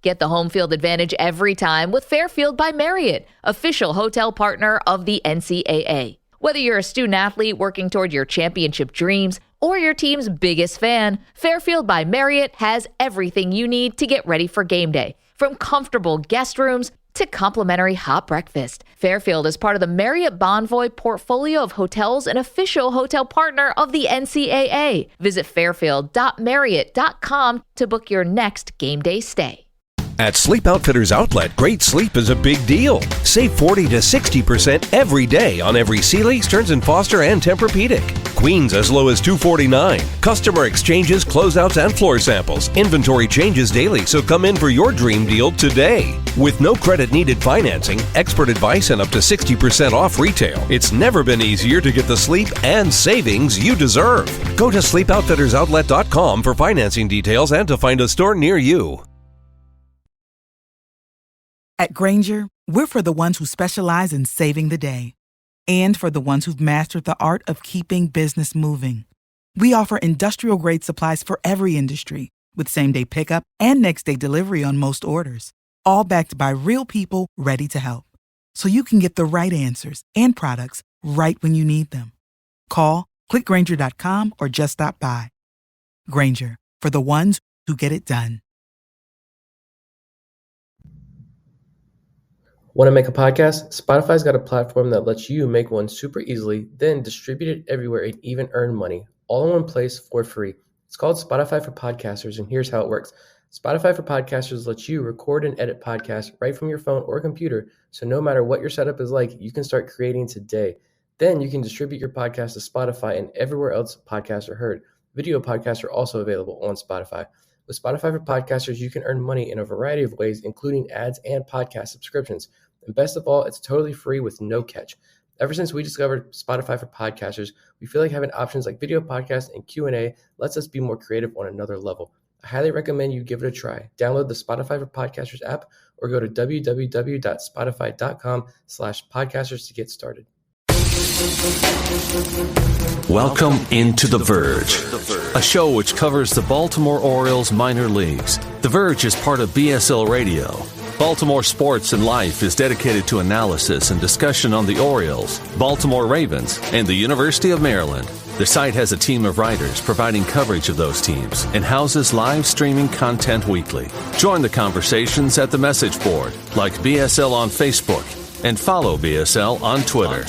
Get the home field advantage every time with Fairfield by Marriott, official hotel partner of the NCAA. Whether you're a student athlete working toward your championship dreams or your team's biggest fan, Fairfield by Marriott has everything you need to get ready for game day. From comfortable guest rooms to complimentary hot breakfast, Fairfield is part of the Marriott Bonvoy portfolio of hotels and official hotel partner of the NCAA. Visit fairfield.marriott.com to book your next game day stay. At Sleep Outfitters Outlet, great sleep is a big deal. Save 40 to 60% every day on every Sealy, Stearns & Foster, and Tempur-Pedic. Queens as low as $249. Customer exchanges, closeouts, and floor samples. Inventory changes daily, so come in for your dream deal today. With no credit needed financing, expert advice, and up to 60% off retail, it's never been easier to get the sleep and savings you deserve. Go to sleepoutfittersoutlet.com for financing details and to find a store near you. At Grainger, we're for the ones who specialize in saving the day and for the ones who've mastered the art of keeping business moving. We offer industrial-grade supplies for every industry with same-day pickup and next-day delivery on most orders, all backed by real people ready to help. So you can get the right answers and products right when you need them. Call, click Grainger.com, or just stop by. Grainger, for the ones who get it done. Want to make a podcast? Spotify's got a platform that lets you make one super easily, then distribute it everywhere and even earn money, all in one place for free. It's called Spotify for Podcasters, and here's how it works. Spotify for Podcasters lets you record and edit podcasts right from your phone or computer, so no matter what your setup is like, you can start creating today. Then you can distribute your podcast to Spotify and everywhere else podcasts are heard. Video podcasts are also available on Spotify. With Spotify for Podcasters, you can earn money in a variety of ways, including ads and podcast subscriptions. And best of all, it's totally free with no catch. Ever since we discovered Spotify for Podcasters, we feel like having options like video podcasts and Q&A lets us be more creative on another level. I highly recommend you give it a try. Download the Spotify for Podcasters app or go to www.spotify.com/podcasters to get started. Welcome into The Verge, a show which covers the Baltimore Orioles minor leagues. The Verge is part of BSL Radio. Baltimore Sports and Life is dedicated to analysis and discussion on the Orioles, Baltimore Ravens, and the University of Maryland. The site has a team of writers providing coverage of those teams and houses live streaming content weekly. Join the conversations at the message board, like BSL on Facebook, and follow BSL on Twitter.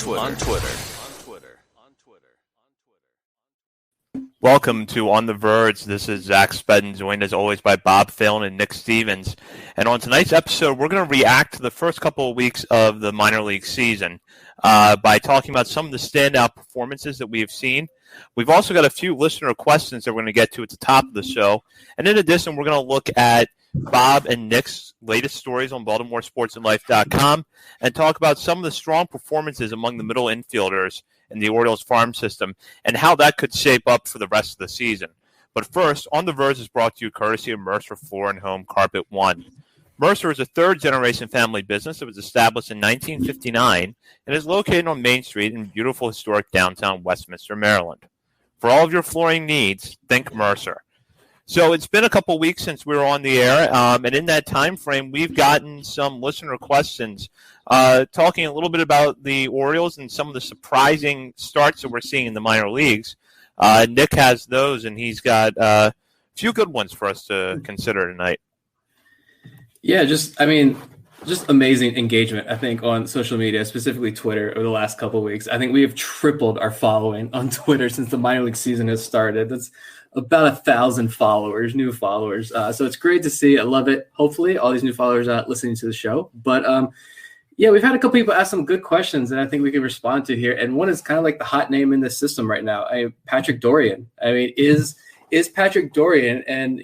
Welcome to On the Verge. This is Zach Spedden, joined as always by Bob Phelan and Nick Stevens. And on tonight's episode, we're going to react to the first couple of weeks of the minor league season by talking about some of the standout performances that we have seen. We've also got a few listener questions that we're going to get to at the top of the show. And in addition, we're going to look at Bob and Nick's latest stories on BaltimoreSportsAndLife.com and talk about some of the strong performances among the middle infielders in the Orioles farm system and how that could shape up for the rest of the season. But first, On the Verge is brought to you courtesy of Mercer Floor and Home Carpet One. Mercer is a third-generation family business that was established in 1959 and is located on Main Street in beautiful historic downtown Westminster, Maryland. For all of your flooring needs, think Mercer. So it's been a couple weeks since we were on the air, and in that time frame, we've gotten some listener questions talking a little bit about the Orioles and some of the surprising starts that we're seeing in the minor leagues. Nick has those, and he's got a few good ones for us to consider tonight. Yeah, just amazing engagement, I think, on social media, specifically Twitter, over the last couple of weeks. I think we have tripled our following on Twitter since the minor league season has started. That's about 1,000 followers, new followers. So it's great to see. I love it. Hopefully all these new followers are listening to the show. But yeah, we've had a couple people ask some good questions that I think we can respond to here. And one is kind of like the hot name in the system right now, Patrick Dorian. I mean, is Patrick Dorian, and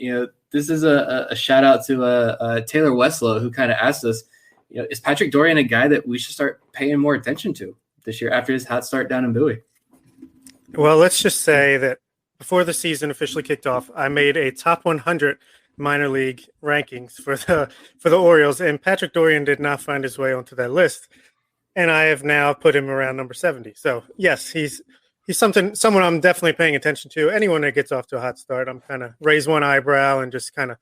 this is a shout out to Taylor Westlow, who kind of asked us, is Patrick Dorian a guy that we should start paying more attention to this year after his hot start down in Bowie? Well, let's just say that before the season officially kicked off, I made a top 100 minor league rankings for the Orioles, and Patrick Dorian did not find his way onto that list. And I have now put him around number 70. So yes, he's someone I'm definitely paying attention to. Anyone that gets off to a hot start, I'm kind of raise one eyebrow and just kind of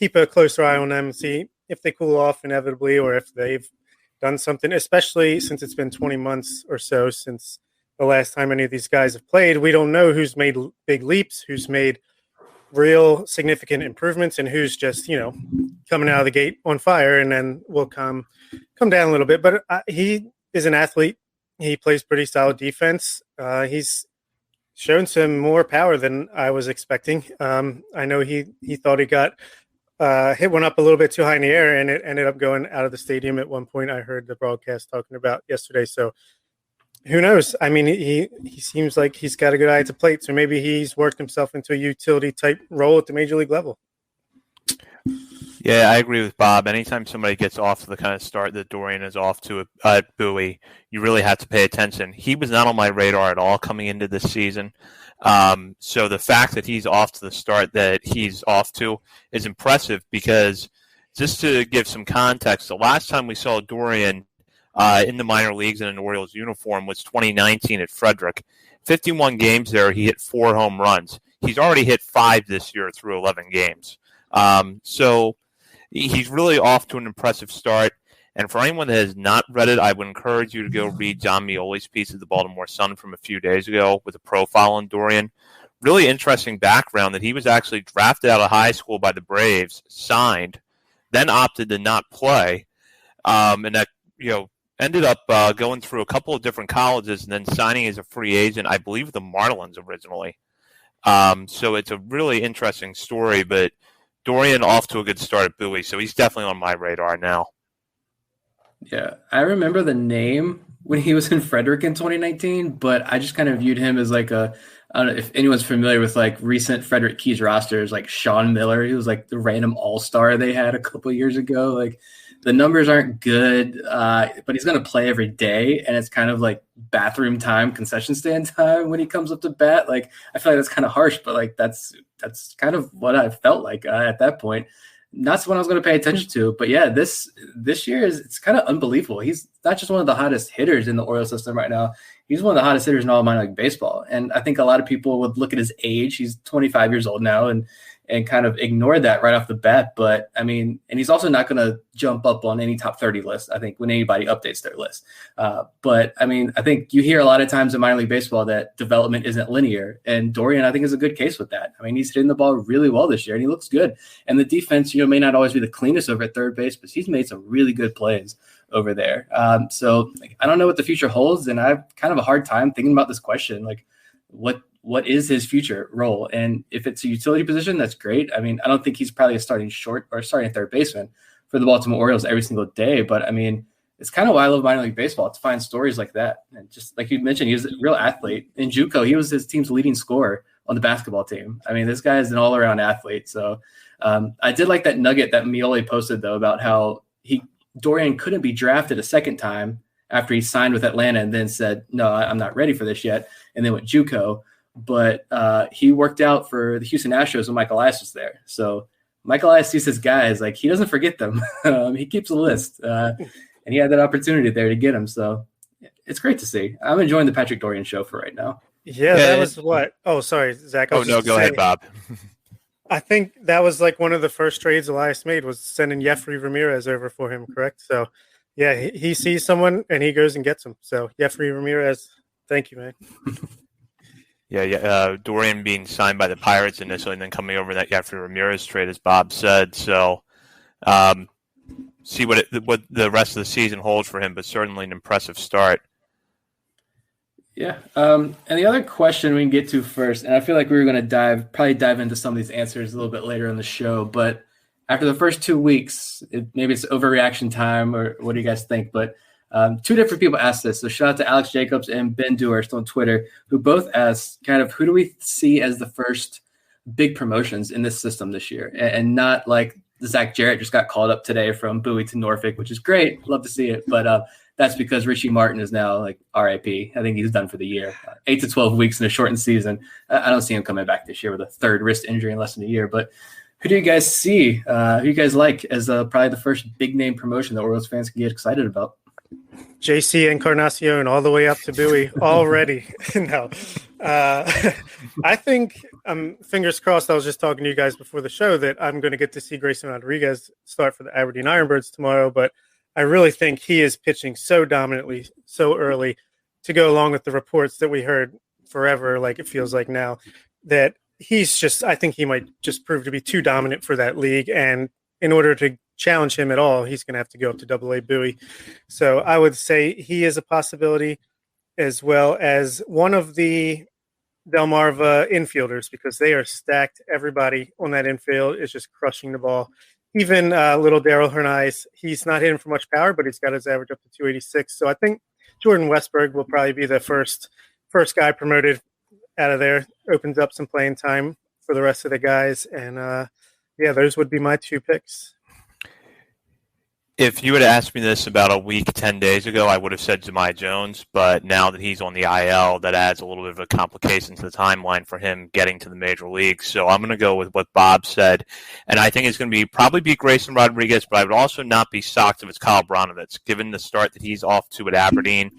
keep a closer eye on them and see if they cool off inevitably or if they've done something, especially since it's been 20 months or so since the last time any of these guys have played. We don't know who's made big leaps, who's made real significant improvements, and who's just, coming out of the gate on fire and then will come down a little bit. But he is an athlete. He plays pretty solid defense. He's shown some more power than I was expecting. I know he thought he got hit one up a little bit too high in the air, and it ended up going out of the stadium at one point. I heard the broadcast talking about yesterday. So who knows? I mean, he seems like he's got a good eye at the plate. So maybe he's worked himself into a utility type role at the major league level. Yeah, I agree with Bob. Anytime somebody gets off to the kind of start that Dorian is off to at Bowie, you really have to pay attention. He was not on my radar at all coming into this season. So the fact that he's off to the start that he's off to is impressive because just to give some context, the last time we saw Dorian in the minor leagues in an Orioles uniform was 2019 at Frederick. 51 games there, he hit 4 home runs. He's already hit 5 this year through 11 games. So he's really off to an impressive start. And for anyone that has not read it, I would encourage you to go read John Mioli's piece of the Baltimore Sun from a few days ago with a profile on Dorian. Really interesting background that he was actually drafted out of high school by the Braves, signed, then opted to not play, and that ended up going through a couple of different colleges and then signing as a free agent, I believe the Marlins originally. So it's a really interesting story, but Dorian off to a good start at Bowie, so he's definitely on my radar now. Yeah, I remember the name when he was in Frederick in 2019, but I just kind of viewed him as like I don't know if anyone's familiar with like recent Frederick Keys rosters, like Sean Miller. He was like the random all-star they had a couple years ago. Like the numbers aren't good, but he's going to play every day, and it's kind of like bathroom time, concession stand time when he comes up to bat. Like I feel like that's kind of harsh, but like that's kind of what I felt like at that point. Not someone I was going to pay attention to, but yeah, this year it's kind of unbelievable. He's not just one of the hottest hitters in the Orioles system right now. He's one of the hottest hitters in all of minor league baseball. And I think a lot of people would look at his age. He's 25 years old now and kind of ignore that right off the bat. But I mean, and he's also not going to jump up on any top 30 list, I think, when anybody updates their list. But I mean, I think you hear a lot of times in minor league baseball that development isn't linear. And Dorian, I think, is a good case with that. I mean, he's hitting the ball really well this year and he looks good. And the defense, may not always be the cleanest over at third base, but he's made some really good plays over there. So I don't know what the future holds. And I have kind of a hard time thinking about this question. Like what is his future role? And if it's a utility position, that's great. I mean, I don't think he's probably a starting short or starting third baseman for the Baltimore Orioles every single day. But I mean, it's kind of why I love minor league baseball, to find stories like that. And just like you mentioned, he was a real athlete. In JUCO, he was his team's leading scorer on the basketball team. I mean, this guy is an all-around athlete. So I did like that nugget that Mioli posted, though, about how Dorian couldn't be drafted a second time after he signed with Atlanta and then said, no, I'm not ready for this yet, and then went JUCO. But he worked out for the Houston Astros when Michael Elias was there. So Michael Elias sees his guys, like he doesn't forget them. He keeps a list, and he had that opportunity there to get him. So it's great to see. I'm enjoying the Patrick Dorian show for right now. Yeah, that was what? Oh, sorry, Zach. Oh, no, go ahead, Bob. I think that was like one of the first trades Elias made, was sending Jeffrey Ramirez over for him, correct? So, yeah, he sees someone and he goes and gets him. So, Jeffrey Ramirez, thank you, man. Yeah. Dorian being signed by the Pirates initially and then coming over in that Jeffrey Ramirez trade, as Bob said. So, see what the rest of the season holds for him, but certainly an impressive start. Yeah. And the other question we can get to first, and I feel like we were going to probably dive into some of these answers a little bit later in the show, but after the first 2 weeks, maybe it's overreaction time, or what do you guys think? But two different people asked this. So shout out to Alex Jacobs and Ben Dewhurst on Twitter, who both asked kind of who do we see as the first big promotions in this system this year? And not like Zach Jarrett just got called up today from Bowie to Norfolk, which is great. Love to see it. But that's because Richie Martin is now like RIP. I think he's done for the year. 8 to 12 weeks in a shortened season. I don't see him coming back this year with a third wrist injury in less than a year. But who do you guys see? Who do you guys like as probably the first big name promotion that Orioles fans can get excited about? JC Encarnacion all the way up to Bowie already. No. I think Fingers crossed. I was just talking to you guys before the show that I'm going to get to see Grayson Rodriguez start for the Aberdeen Ironbirds tomorrow, but I really think he is pitching so dominantly so early to go along with the reports that we heard forever, like it feels like now, that I think he might just prove to be too dominant for that league. And in order to challenge him at all, he's going to have to go up to Double-A Bowie. So I would say he is a possibility, as well as one of the Delmarva infielders, because they are stacked. Everybody on that infield is just crushing the ball. Even little Daryl Hernandez, he's not hitting for much power, but he's got his average up to 286. So I think Jordan Westberg will probably be the first guy promoted out of there. Opens up some playing time for the rest of the guys. And, those would be my two picks. If you had asked me this about a week, 10 days ago, I would have said Jahmai Jones. But now that he's on the IL, that adds a little bit of a complication to the timeline for him getting to the major leagues. So I'm going to go with what Bob said. And I think it's going to probably be Grayson Rodriguez, but I would also not be shocked if it's Kyle Bronovitz. Given the start that he's off to at Aberdeen,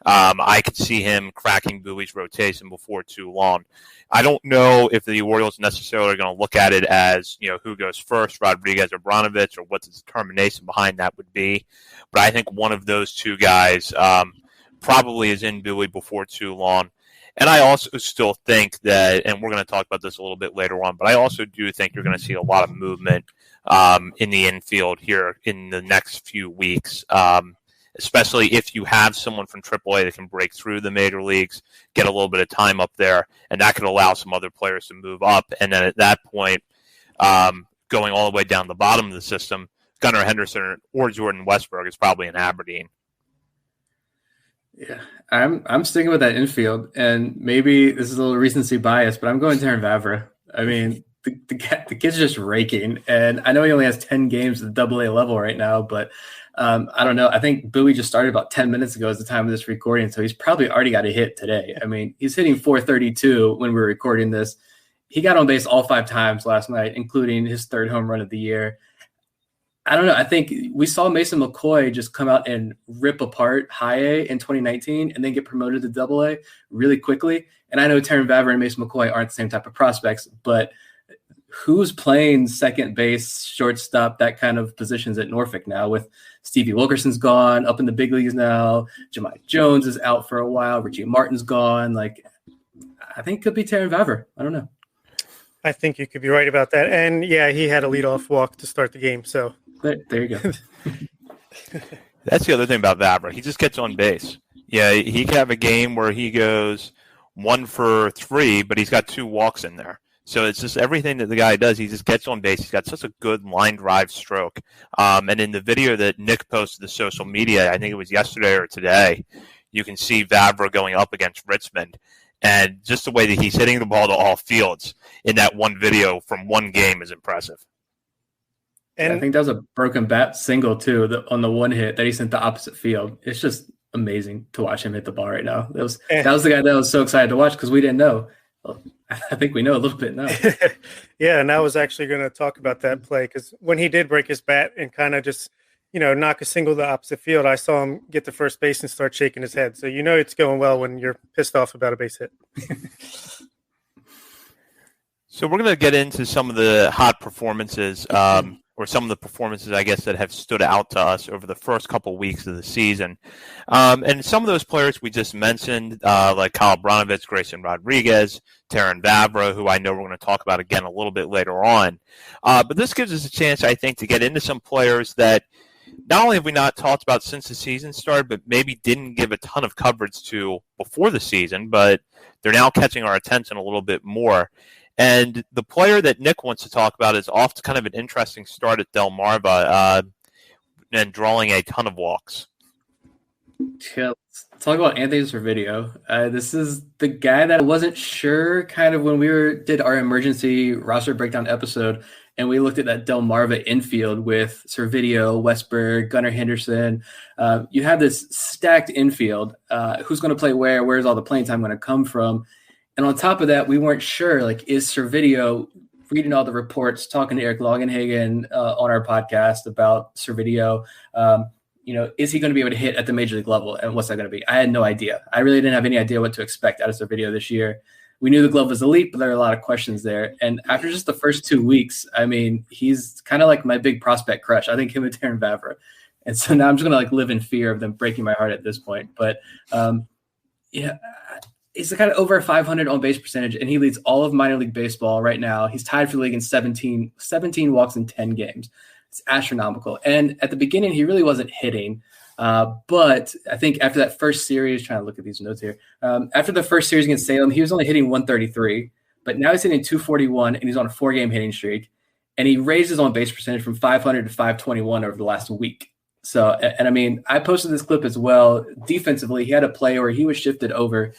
I could see him cracking Bowie's rotation before too long. I don't know if the Orioles necessarily are going to look at it as, who goes first, Rodriguez or Bronovitz, or what the determination behind that would be. But I think one of those two guys probably is in Bowie before too long. And I also still think that, and we're going to talk about this a little bit later on, but I also do think you're going to see a lot of movement in the infield here in the next few weeks. Especially if you have someone from AAA that can break through the major leagues, get a little bit of time up there, and that could allow some other players to move up. And then at that point, going all the way down the bottom of the system, Gunnar Henderson or Jordan Westberg is probably in Aberdeen. Yeah, I'm sticking with that infield, and maybe this is a little recency bias, but I'm going Terrin Vavra. I mean, the kid's just raking, and I know he only has 10 games at the AA level right now, but I don't know. I think Bowie just started about 10 minutes ago at the time of this recording, so he's probably already got a hit today. I mean, he's hitting 432 when we're recording this. He got on base all 5 times last night, including his 3rd home run of the year. I don't know. I think we saw Mason McCoy just come out and rip apart high A in 2019 and then get promoted to AA really quickly. And I know Terrin Vavra and Mason McCoy aren't the same type of prospects, but who's playing second base, shortstop, that kind of positions at Norfolk now with Stevie Wilkerson's gone, up in the big leagues now. Jahmai Jones is out for a while. Richie Martin's gone. I think it could be Terrin Vavra. I don't know. I think you could be right about that. And, yeah, he had a leadoff walk to start the game. So there you go. That's the other thing about Vavra. He just gets on base. Yeah, he could have a game where he goes 1 for 3, but he's got 2 walks in there. So it's just everything that the guy does, he just gets on base. He's got such a good line drive stroke. And in the video that Nick posted to social media, I think it was yesterday or today, you can see Vavra going up against Richmond. And just the way that he's hitting the ball to all fields in that one video from one game is impressive. And I think that was a broken bat single, too, on the one hit that he sent the opposite field. It's just amazing to watch him hit the ball right now. That was the guy that I was so excited to watch because we didn't know. Well, I think we know a little bit now. Yeah, and I was actually going to talk about that play because when he did break his bat and kind of just, knock a single to the opposite field, I saw him get to first base and start shaking his head. So it's going well when you're pissed off about a base hit. So we're going to get into some of the hot performances, or some of the performances, I guess, that have stood out to us over the first couple weeks of the season. And some of those players we just mentioned, like Kyle Bronovitz, Grayson Rodriguez, Terrin Vavra, who I know we're going to talk about again a little bit later on. But this gives us a chance, I think, to get into some players that not only have we not talked about since the season started, but maybe didn't give a ton of coverage to before the season, but they're now catching our attention a little bit more. And the player that Nick wants to talk about is off to kind of an interesting start at Delmarva and drawing a ton of walks. Yeah, let's talk about Anthony Servideo. This is the guy that I wasn't sure kind of when we did our emergency roster breakdown episode, and we looked at that Delmarva infield with Servideo, Westberg, Gunnar Henderson. You have this stacked infield. Who's going to play where? Where's all the playing time going to come from? And on top of that, we weren't sure, is Servideo, reading all the reports, talking to Eric Longenhagen on our podcast about Servideo, is he going to be able to hit at the major league level? And what's that going to be? I had no idea. I really didn't have any idea what to expect out of Servideo this year. we knew the glove was elite, but there are a lot of questions there. And after just the first 2 weeks, I mean, he's kind of like my big prospect crush. I think him and Terrin Vavra. And so now I'm just going to live in fear of them breaking my heart at this point. But he's kind of over 500 on base percentage, and he leads all of minor league baseball right now. He's tied for the league in 17 walks in 10 games. It's astronomical. And at the beginning, he really wasn't hitting. But I think after that first series, trying to look at these notes here, after the first series against Salem, he was only hitting 133, but now he's hitting 241, and he's on a 4-game hitting streak. And he raised his on base percentage from 500 to 521 over the last week. So, and I mean, I posted this clip as well. Defensively, he had a play where he was shifted over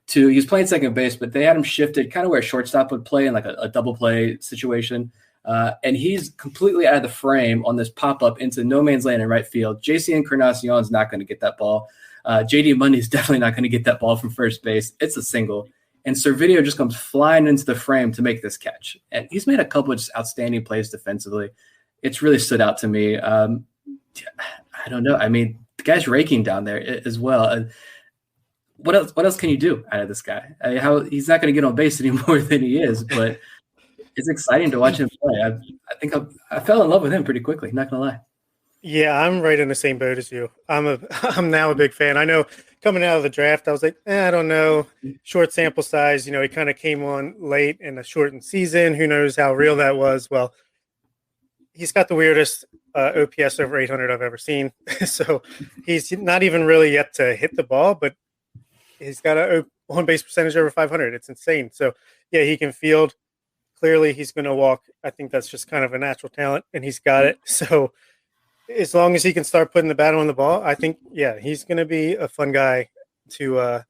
he was playing second base, but they had him shifted kind of where a shortstop would play in like a double play situation. And he's completely out of the frame on this pop-up into no man's land in right field. JC Encarnacion's not going to get that ball. JD Mundy is definitely not going to get that ball from first base. It's a single. And Servideo just comes flying into the frame to make this catch. And he's made a couple of just outstanding plays defensively. It's really stood out to me. I don't know. I mean, the guy's raking down there as well. What else can you do out of this guy? He's not going to get on base any more than he is, but it's exciting to watch him play. I think I fell in love with him pretty quickly, not going to lie. Yeah, I'm right in the same boat as you. I'm now a big fan. I know coming out of the draft, I was like, I don't know, short sample size. He kind of came on late in a shortened season. Who knows how real that was? Well, he's got the weirdest OPS over 800 I've ever seen. So he's not even really yet to hit the ball, but he's got a on-base percentage over 500. It's insane. So, yeah, he can field. Clearly, he's going to walk. I think that's just kind of a natural talent, and he's got it. So as long as he can start putting the bat on the ball, I think, yeah, he's going to be a fun guy to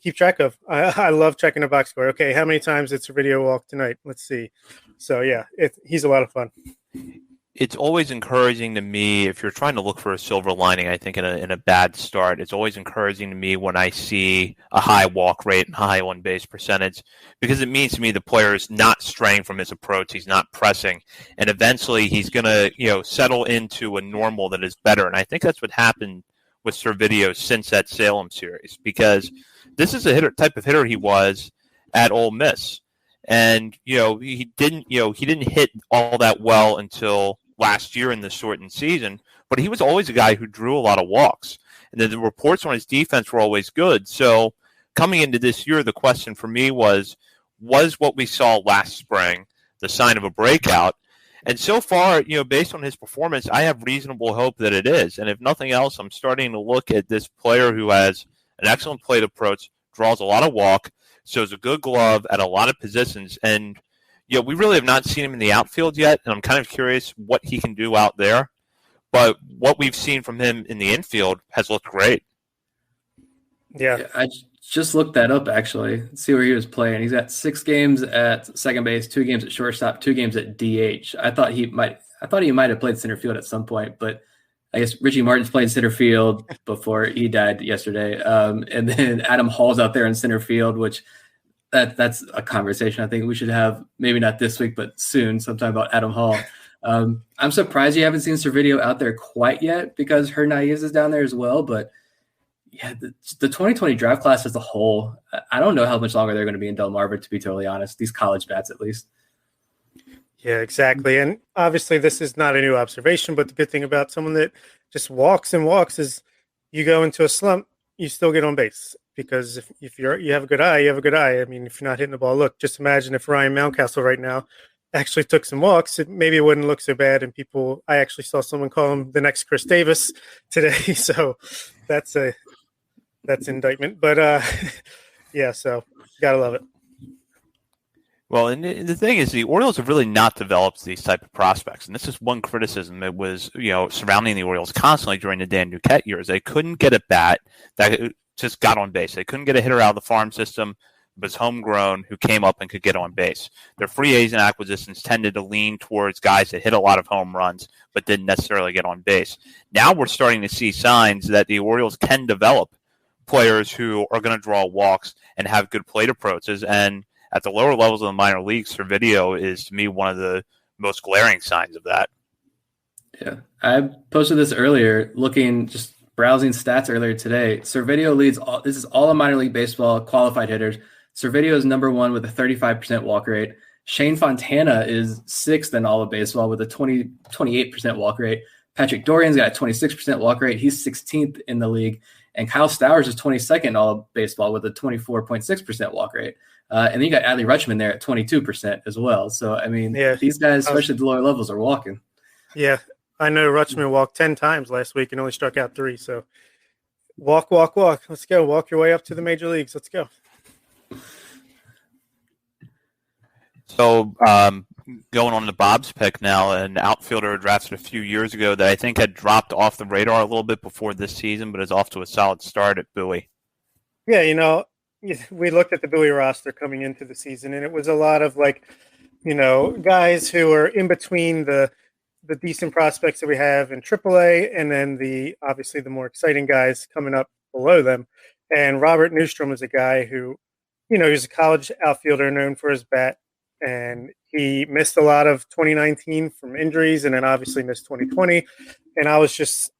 keep track of. I love checking the box score. Okay, how many times it's a video walk tonight? Let's see. So, yeah, he's a lot of fun. It's always encouraging to me if you're trying to look for a silver lining. I think in a bad start, it's always encouraging to me when I see a high walk rate and high on base percentage, because it means to me the player is not straying from his approach. He's not pressing, and eventually he's going to settle into a normal that is better. And I think that's what happened with Servideo since that Salem series, because this is a type of hitter he was at Ole Miss. And he didn't hit all that well until last year in the shortened season, but he was always a guy who drew a lot of walks, and then the reports on his defense were always good. So coming into this year, the question for me was what we saw last spring the sign of a breakout? And so far, based on his performance, I have reasonable hope that it is. And if nothing else, I'm starting to look at this player who has an excellent plate approach, draws a lot of walk, shows a good glove at a lot of positions, and we really have not seen him in the outfield yet, and I'm kind of curious what he can do out there. But what we've seen from him in the infield has looked great. Yeah, I just looked that up, actually. Let's see where he was playing. He's got 6 games at second base, 2 games at shortstop, 2 games at DH. I thought he might have played center field at some point, but I guess Richie Martin's playing center field before he died yesterday. And then Adam Hall's out there in center field, which that's a conversation I think we should have, maybe not this week, but soon, sometime, about Adam Hall. I'm surprised you haven't seen Servideo out there quite yet, because Hernandez is down there as well. But yeah, the 2020 draft class as a whole, I don't know how much longer they're going to be in Delmarva, to be totally honest, these college bats at least. Yeah, exactly. And obviously this is not a new observation, but the good thing about someone that just walks and walks is you go into a slump, you still get on base. Because if you have a good eye, you have a good eye. I mean, if you're not hitting the ball, look, just imagine if Ryan Mountcastle right now actually took some walks, maybe it wouldn't look so bad. And I actually saw someone call him the next Chris Davis today. So that's indictment. But yeah, so gotta love it. Well, and the thing is, the Orioles have really not developed these type of prospects, and this is one criticism that was, surrounding the Orioles constantly during the Dan Duquette years. They couldn't get a bat that just got on base. They couldn't get a hitter out of the farm system, was homegrown, who came up and could get on base. Their free agent acquisitions tended to lean towards guys that hit a lot of home runs but didn't necessarily get on base. Now we're starting to see signs that the Orioles can develop players who are going to draw walks and have good plate approaches. And at the lower levels of the minor leagues, Servideo is, to me, one of the most glaring signs of that. Yeah, I posted this earlier, browsing stats earlier today. Servideo leads this is all of minor league baseball qualified hitters. Servideo is number 1 with a 35% walk rate. Shane Fontana is 6th in all of baseball with a 28% walk rate. Patrick Dorian's got a 26% walk rate. He's 16th in the league. And Kyle Stowers is 22nd in all of baseball with a 24.6% walk rate. And then you got Adley Rutschman there at 22% as well. So, I mean, these guys, especially at the lower levels, are walking. Yeah, I know Rutschman walked 10 times last week and only struck out 3. So walk. Let's go. Walk your way up to the major leagues. Let's go. So going on to Bob's pick now, an outfielder drafted a few years ago that I think had dropped off the radar a little bit before this season, but is off to a solid start at Bowie. Yeah, we looked at the Bowie roster coming into the season, and it was a lot of guys who are in between the decent prospects that we have in AAA, and then obviously the more exciting guys coming up below them. And Robert Newstrom is a guy who, he's a college outfielder known for his bat, and he missed a lot of 2019 from injuries, and then obviously missed 2020. And I was just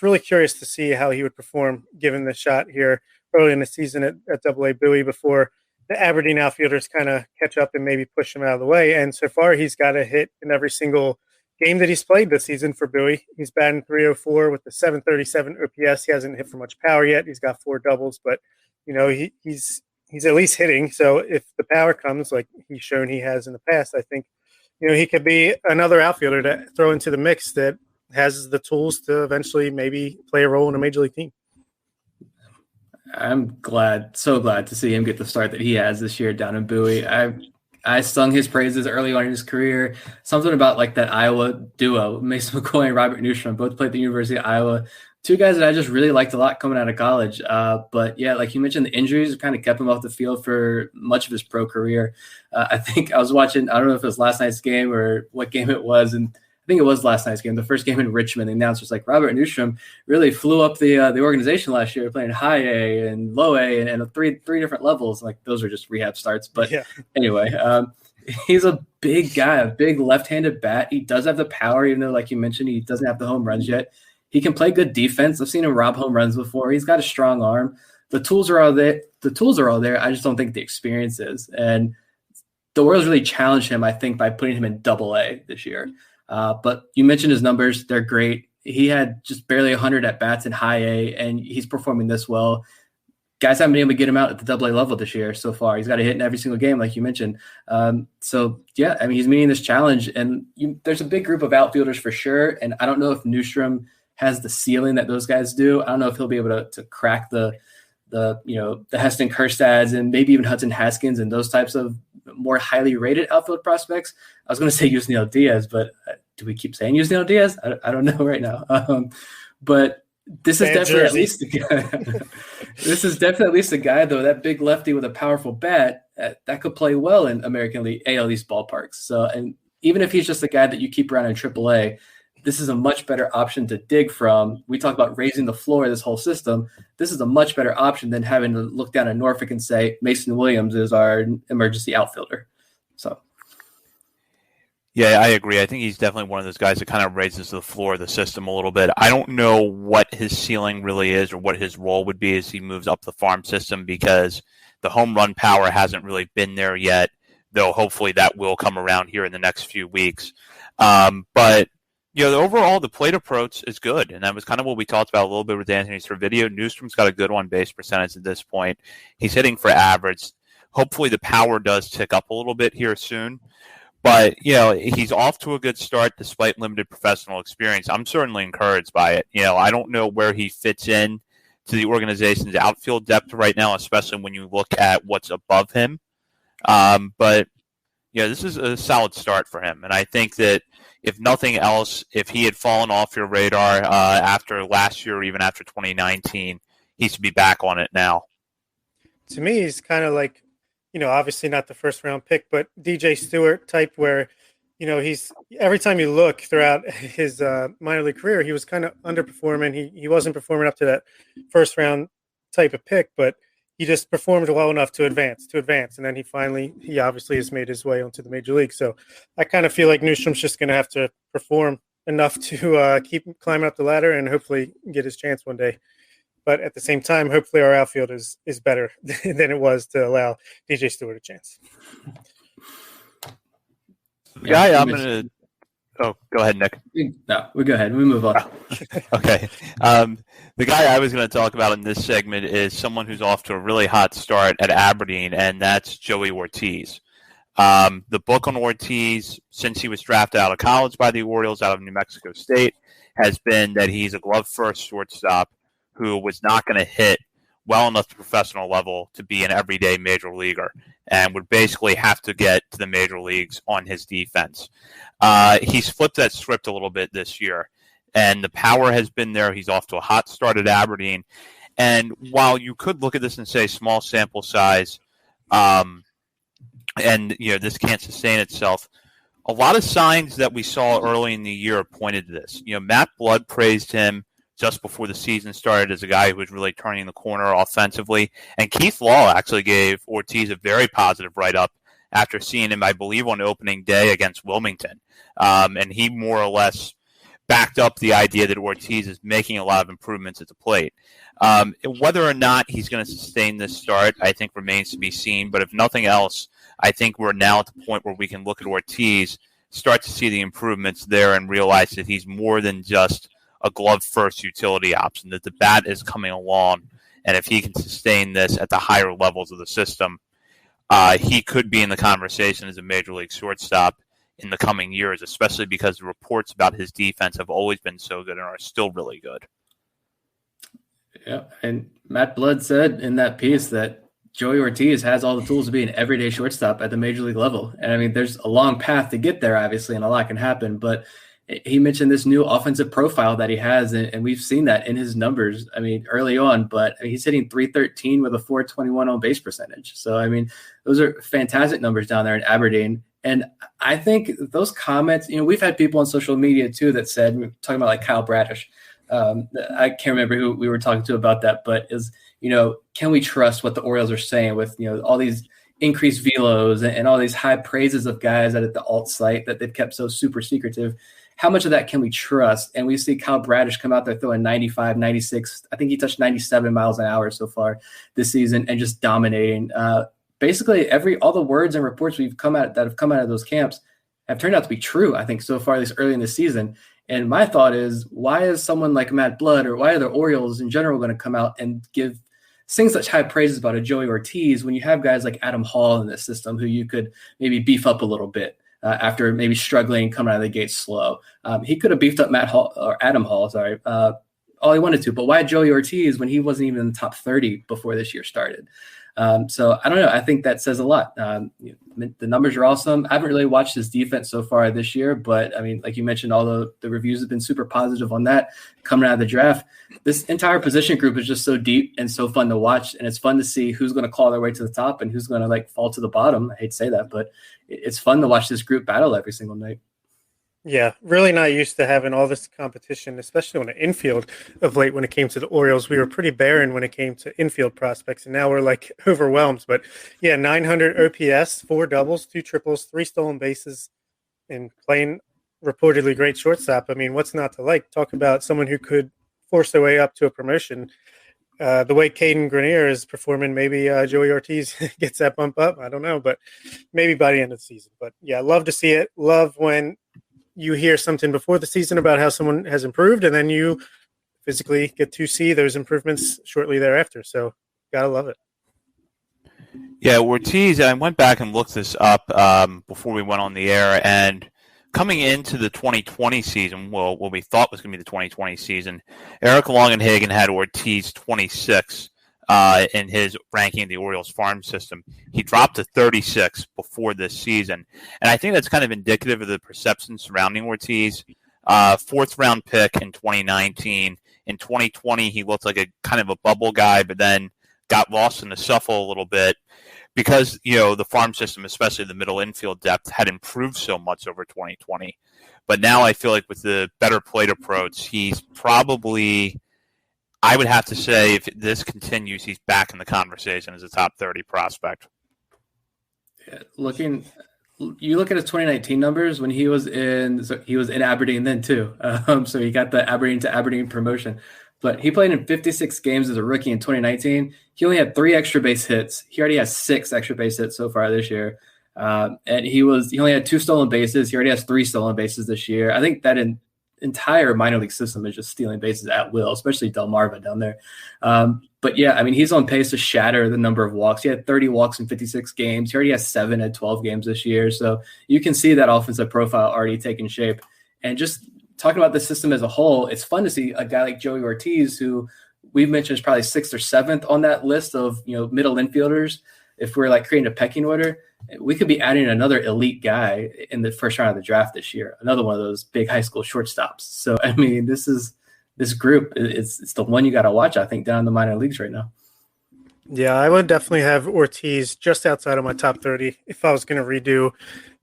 really curious to see how he would perform given the shot here early in the season at AA Bowie before the Aberdeen outfielders kind of catch up and maybe push him out of the way. And so far, he's got a hit in every single game that he's played this season for Bowie. He's batting .304 with the .737 OPS. He hasn't hit for much power yet. He's got 4 doubles, but he's at least hitting. So if the power comes, like he's shown he has in the past, I think he could be another outfielder to throw into the mix that has the tools to eventually maybe play a role in a major league team. I'm so glad to see him get the start that he has this year down in Bowie. I sung his praises early on in his career. Something about like that Iowa duo, Mason McCoy and Robert Newstrom, both played at the University of Iowa. 2 guys that I just really liked a lot coming out of college. But yeah, like you mentioned, the injuries kind of kept him off the field for much of his pro career. I think I was watching, I don't know if it was last night's game or what game it was, and I think it was last night's game, the first game in Richmond. The announcer's like, Robert Newstrom really flew up the organization last year, playing high A and low A and three different levels. Like those are just rehab starts. But anyway, he's a big guy, a big left-handed bat. He does have the power, even though, like you mentioned, he doesn't have the home runs yet. He can play good defense. I've seen him rob home runs before. He's got a strong arm. The tools are all there. I just don't think the experience is. And the Orioles really challenged him, I think, by putting him in AA this year. But you mentioned his numbers. They're great. He had just barely 100 at-bats in high A, and he's performing this well. Guys haven't been able to get him out at the AA level this year so far. He's got a hit in every single game, like you mentioned. He's meeting this challenge, and there's a big group of outfielders for sure, and I don't know if Newstrom has the ceiling that those guys do. I don't know if he'll be able to crack the Heston Kjerstads and maybe even Hudson Haskins and those types of more highly rated outfield prospects. I was going to say Yusniel Diaz, but do we keep saying Yusniel Diaz? I don't know right now. But this is definitely at least the guy. This is definitely at least a guy, though, that big lefty with a powerful bat that could play well in American League AL East ballparks. So, and even if he's just a guy that you keep around in AAA, this is a much better option to dig from. We talk about raising the floor of this whole system. This is a much better option than having to look down at Norfolk and say Mason Williams is our emergency outfielder. So, yeah, I agree. I think he's definitely one of those guys that kind of raises the floor of the system a little bit. I don't know what his ceiling really is or what his role would be as he moves up the farm system, because the home run power hasn't really been there yet, though hopefully that will come around here in the next few weeks. But overall, the plate approach is good, and that was kind of what we talked about a little bit with Anthony Servideo. Newstrom's got a good on-base percentage at this point. He's hitting for average. Hopefully the power does tick up a little bit here soon. But, he's off to a good start despite limited professional experience. I'm certainly encouraged by it. I don't know where he fits in to the organization's outfield depth right now, especially when you look at what's above him. But this is a solid start for him. And I think that if nothing else, if he had fallen off your radar after last year or even after 2019, he should be back on it now. To me, he's kind of like, obviously not the first round pick, but DJ Stewart type where, he's every time you look throughout his minor league career, he was kind of underperforming. He wasn't performing up to that first round type of pick, but he just performed well enough to advance. And then he obviously has made his way onto the major league. So I kind of feel like Newstrom's just going to have to perform enough to keep climbing up the ladder and hopefully get his chance one day. But at the same time, hopefully our outfield is better than it was to allow DJ Stewart a chance. The guy I'm going to – oh, go ahead, Nick. No, we go ahead. We move on. Okay. The guy I was going to talk about in this segment is someone who's off to a really hot start at Aberdeen, and that's Joey Ortiz. The book on Ortiz, since he was drafted out of college by the Orioles out of New Mexico State, has been that he's a glove-first shortstop who was not going to hit well enough to professional level to be an everyday major leaguer and would basically have to get to the major leagues on his defense. He's flipped that script a little bit this year, and the power has been there. He's off to a hot start at Aberdeen. And while you could look at this and say small sample size, and this can't sustain itself, a lot of signs that we saw early in the year pointed to this. Matt Blood praised him just before the season started as a guy who was really turning the corner offensively. And Keith Law actually gave Ortiz a very positive write-up after seeing him, I believe, on opening day against Wilmington. And he more or less backed up the idea that Ortiz is making a lot of improvements at the plate. Whether or not he's going to sustain this start, I think remains to be seen. But if nothing else, I think we're now at the point where we can look at Ortiz, start to see the improvements there, and realize that he's more than just a glove-first utility option, that the bat is coming along. And if he can sustain this at the higher levels of the system, he could be in the conversation as a major league shortstop in the coming years, especially because the reports about his defense have always been so good and are still really good. Yeah, and Matt Blood said in that piece that Joey Ortiz has all the tools to be an everyday shortstop at the major league level. And I mean, there's a long path to get there, obviously, and a lot can happen. But he mentioned this new offensive profile that he has, and we've seen that in his numbers. I mean, early on, but he's hitting .313 with a .421 on base percentage. So, I mean, those are fantastic numbers down there in Aberdeen. And I think those comments, we've had people on social media too that said, we're talking about like Kyle Bradish. I can't remember who we were talking to about that, but can we trust what the Orioles are saying with, all these increased velos and all these high praises of guys at the alt site that they've kept so super secretive? How much of that can we trust? And we see Kyle Bradish come out there throwing 95, 96. I think he touched 97 miles an hour so far this season and just dominating. Basically, all the words and reports that have come out of those camps have turned out to be true, I think, so far this early in the season. And my thought is, why is someone like Matt Blood or why are the Orioles in general going to come out and sing such high praises about a Joey Ortiz when you have guys like Adam Hall in this system who you could maybe beef up a little bit? After maybe struggling coming out of the gate slow. He could have beefed up Adam Hall, all he wanted to. But why Joey Ortiz when he wasn't even in the top 30 before this year started? So I don't know. I think that says a lot. The numbers are awesome. I haven't really watched his defense so far this year, but I mean, like you mentioned, all the reviews have been super positive on that coming out of the draft. This entire position group is just so deep and so fun to watch. And it's fun to see who's going to claw their way to the top and who's going to fall to the bottom. I hate to say that, but it's fun to watch this group battle every single night. Yeah, really not used to having all this competition, especially on the infield of late. When it came to the Orioles, we were pretty barren when it came to infield prospects, and now we're overwhelmed. But yeah, 900 OPS, 4 doubles, 2 triples, 3 stolen bases, and playing reportedly great shortstop. I mean, what's not to like? Talk about someone who could force their way up to a promotion. The way Caden Grenier is performing, maybe Joey Ortiz gets that bump up. I don't know, but maybe by the end of the season. But yeah, love to see it. Love when you hear something before the season about how someone has improved, and then you physically get to see those improvements shortly thereafter. So gotta love it. Yeah, Ortiz, I went back and looked this up before we went on the air, and coming into the 2020 season, well, what we thought was going to be the 2020 season, Eric Longenhagen had Ortiz 26 in his ranking in the Orioles farm system. He dropped to 36 before this season. And I think that's kind of indicative of the perception surrounding Ortiz. 4th round pick in 2019. In 2020, he looked like a kind of a bubble guy, but then got lost in the shuffle a little bit because, the farm system, especially the middle infield depth, had improved so much over 2020. But now I feel like with the better plate approach, he's probably, I would have to say, if this continues, he's back in the conversation as a top 30 prospect. Yeah, you look at his 2019 numbers when he was in Aberdeen then too. So he got the Aberdeen to Aberdeen promotion. but he played in 56 games as a rookie in 2019. He only had 3 extra base hits. He already has 6 extra base hits so far this year. And he only had 2 stolen bases. He already has 3 stolen bases this year. I think that entire minor league system is just stealing bases at will, especially Delmarva down there. But yeah, I mean, he's on pace to shatter the number of walks. He had 30 walks in 56 games. He already has 7 at 12 games this year. So you can see that offensive profile already taking shape. And just talking about the system as a whole, it's fun to see a guy like Joey Ortiz, who we've mentioned is probably 6th or 7th on that list of, middle infielders. If we're like creating a pecking order, we could be adding another elite guy in the first round of the draft this year, another one of those big high school shortstops. So, I mean, this group, it's the one you got to watch, I think, down in the minor leagues right now. Yeah, I would definitely have Ortiz just outside of my top 30 if I was going to redo.